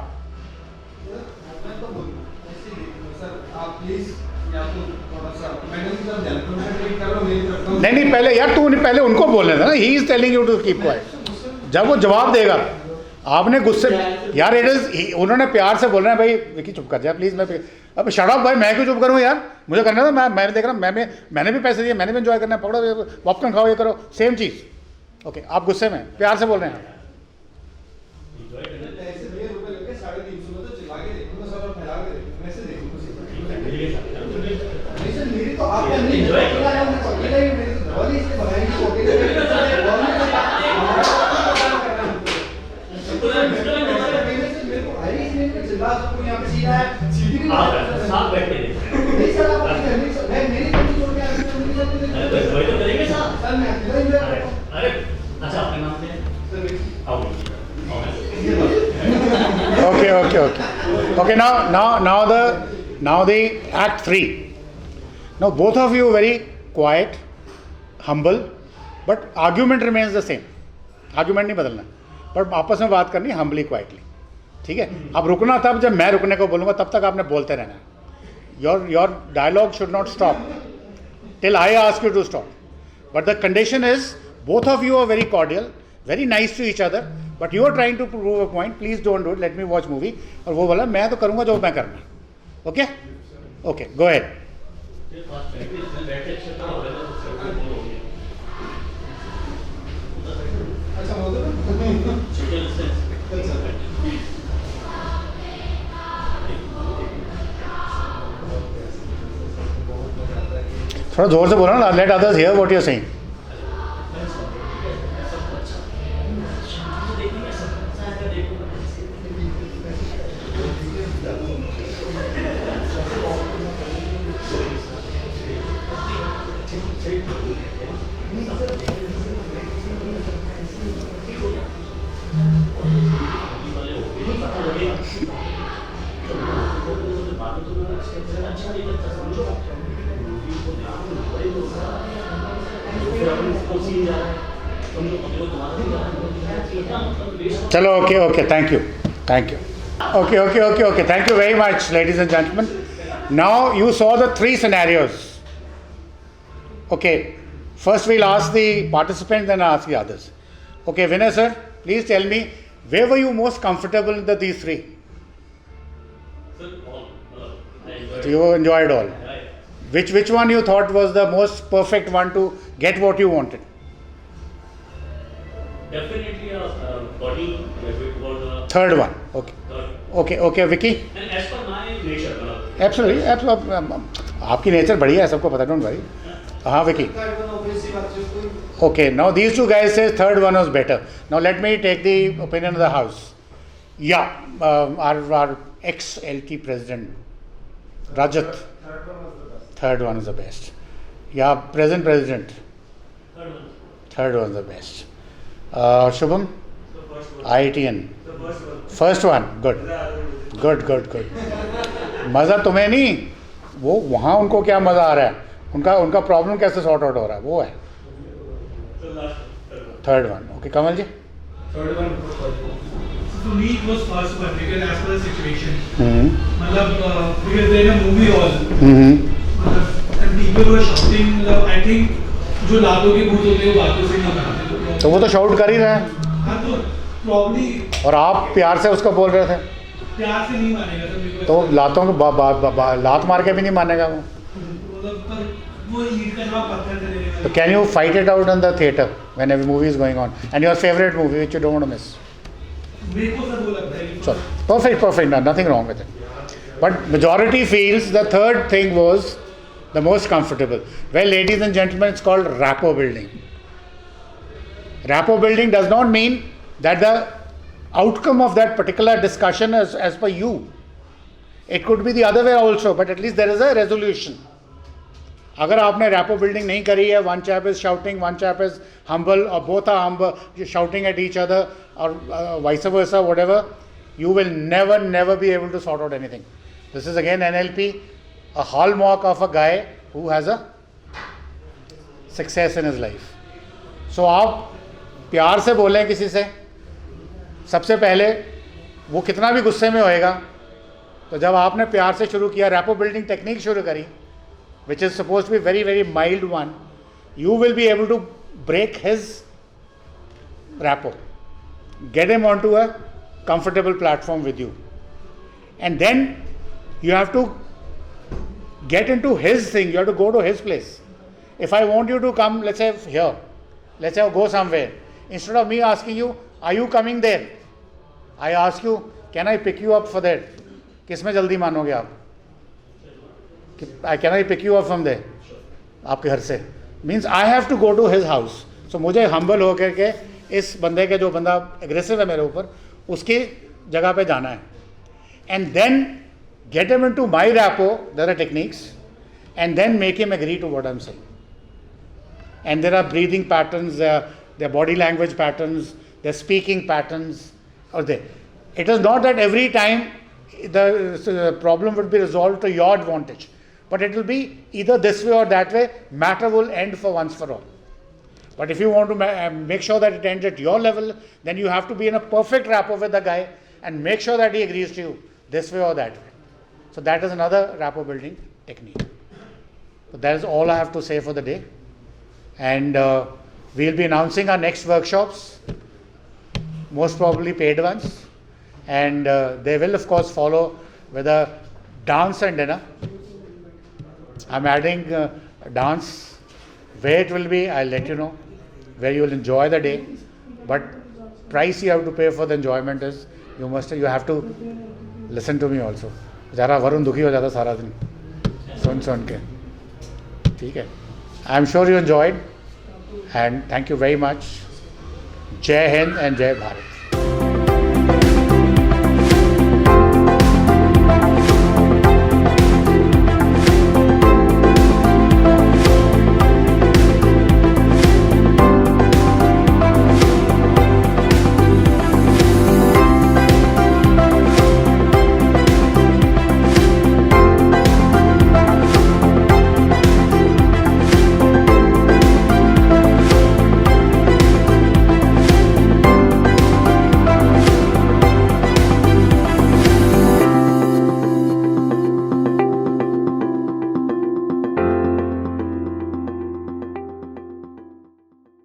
Sir आप प्लीज या तो थोड़ा सा मैंने की तरफ ध्यान कंसंट्रेट कर लो, मेरी तरफ करो। नहीं पहले यार तू पहले उनको बोलने था ना, he is telling you to keep quiet, जब वो जवाब देगा आपने गुस्से यार इट इज, उन्होंने प्यार से बोलना है भाई विकी चुप कर जा प्लीज, मैं अब शट अप भाई, मैं क्यों चुप करूँ यार, मुझे करना था, मैंने देख रहा, मैंने भी पैसे दिए, मैंने भी एंजॉय करना है, पकड़ो पॉपकॉर्न खाओ, ये करो, सेम चीज़। ओके आप गुस्से में प्यार से बोल रहे हैं। ऐसे 2 रुपए लेके 350 में तो चिल्ला के देखूंगा सर, और फैला के देखूंगा, ऐसे देखूंगा। नहीं सर मेरी तो आप नहीं Enjoy अकेला है, मैं अकेला ही, मेरी तो धवाली इसलिए बनाई कि अकेले मेरे को आई इसमें चिल्ला सकूं, यहाँ पे सीधा है, सीधी भी आप साथ बैठ के देखते हैं। नहीं सर आप अपनी फैमिली से, मैं मेरी फैमिली छोड़ के आके फैमिली साथ में अरे तो वही तो करेंगे साथ। सर मैं अकेला ही अरे अरे अच्छा आपके नाम पे आओ Okay, now the act 3. Now both of you very quiet, humble, but argument remains the same, argument नहीं बदलना, पर आपस में बात करनी हम्बली क्वाइटली, ठीक है। अब रुकना तब जब मैं रुकने को बोलूँगा, तब तक आपने बोलते रहना है। Your dialogue should not stop till I ask you to stop, but the condition is both of you are very cordial, very nice to each other, but you are trying to prove a point, please don't do it, let me watch movie. और वो बोला मैं तो करूँगा जो मैं करना। Okay okay, go ahead. अच्छा बोल दो। थोड़ा जोर से बोलो ना, let others here what you are saying. चलो okay okay, thank you thank you, okay okay okay okay, thank you very much, ladies and gentlemen. Now you saw the 3 scenarios. Okay, first we'll ask the participants, then I'll ask the others. Okay, Vinay sir, please tell me, where were you most comfortable in these 3? Sir, all. You enjoyed all. Which one you thought was the most perfect one to get what you wanted? Definitely a body was a Third one. Okay. Okay, Vicky? And as per my nature, Absolutely. आपकी nature बढ़िया है, सबको पता, don't worry. हाँ Vicky. Okay, now these 2 guys say third one was better. Now let me take the opinion of the house. Yeah, our ex-LT president, Rajat. Third one is the best. Yeah, present president. Third one is the best. Shubham? IITN. First one. Good. मज़ा तुम्हें नहीं, वो वहाँ उनको क्या मज़ा आ रहा है, उनका प्रॉब्लम कैसे सॉर्ट आउट हो रहा है, वो है third one. Okay, Kamal ji? Third one. To me it was first one because as per the situation. मतलब because they're in a movie hall. And people were shouting. I think जो लातों के भूत होते हैं वो बातों से नहीं बनाते. तो वो तो शाउट कर ही रहे हैं. हाँ तो probably. और आप प्यार से उसको बोल रहे थे. प्यार से नहीं मानेगा सर मेरे को. तो लातों को लात मार के भी नहीं मानेगा वो. वो ईट का जवाब पत्थर से देने So can you fight it out in the theater when a movie is going on, and your favorite movie which you don't want to miss? मेरे को सर वो लगता है कि So perfect, nothing wrong with it. But majority feels the third thing was the most comfortable. Well, ladies and gentlemen, it's called rapport building. Rapport building does not mean that the outcome of that particular discussion is as per you. It could be the other way also, but at least there is a resolution. अगर आपने rapport building नहीं करी है, one chap is shouting, one chap is humble, or both are humble, shouting at each other, or vice versa, whatever, you will never be able to sort out anything. This is again NLP, a hallmark of a guy who has a success in his life. So आप प्यार से बोलें किसी से, सबसे पहले वो कितना भी गुस्से में होएगा, तो जब आपने प्यार से शुरू किया, rapport building technique शुरू करी, which is supposed to be very mild one, you will be able to break his rapport, get him onto a comfortable platform with you, and then you have to get into his thing. You have to go to his place. If I want you to come, let's say here, let's say go somewhere, instead of me asking you, are you coming there, I ask you, can I pick you up for that? किसमें जल्दी मानोगे आप? Can I pick you up from there? आपके घर से. Means I have to go to his house. So मुझे humble होकर के इस बंदे के, जो बंदा aggressive है मेरे ऊपर, उसकी जगह पे जाना है. And then get him into my rapport. There are techniques, and then make him agree to what I'm saying. And there are breathing patterns, there are body language patterns, there are speaking patterns. It is not that every time the problem would be resolved to your advantage, but it will be either this way or that way. Matter will end for once for all. But if you want to make sure that it ends at your level, then you have to be in a perfect rapport with the guy and make sure that he agrees to you this way or that way. So that is another rapport building technique. So that is all I have to say for the day. And we'll be announcing our next workshops, most probably paid ones. And they will of course follow with a dance and dinner. I'm adding dance. Where it will be, I'll let you know, where you will enjoy the day. But price you have to pay for the enjoyment is, you have to listen to me also. जरा वरुण दुखी हो जाता सारा दिन सुन के, ठीक है. I'm sure you enjoyed and thank you very much. Jai Hind and Jai Bharat.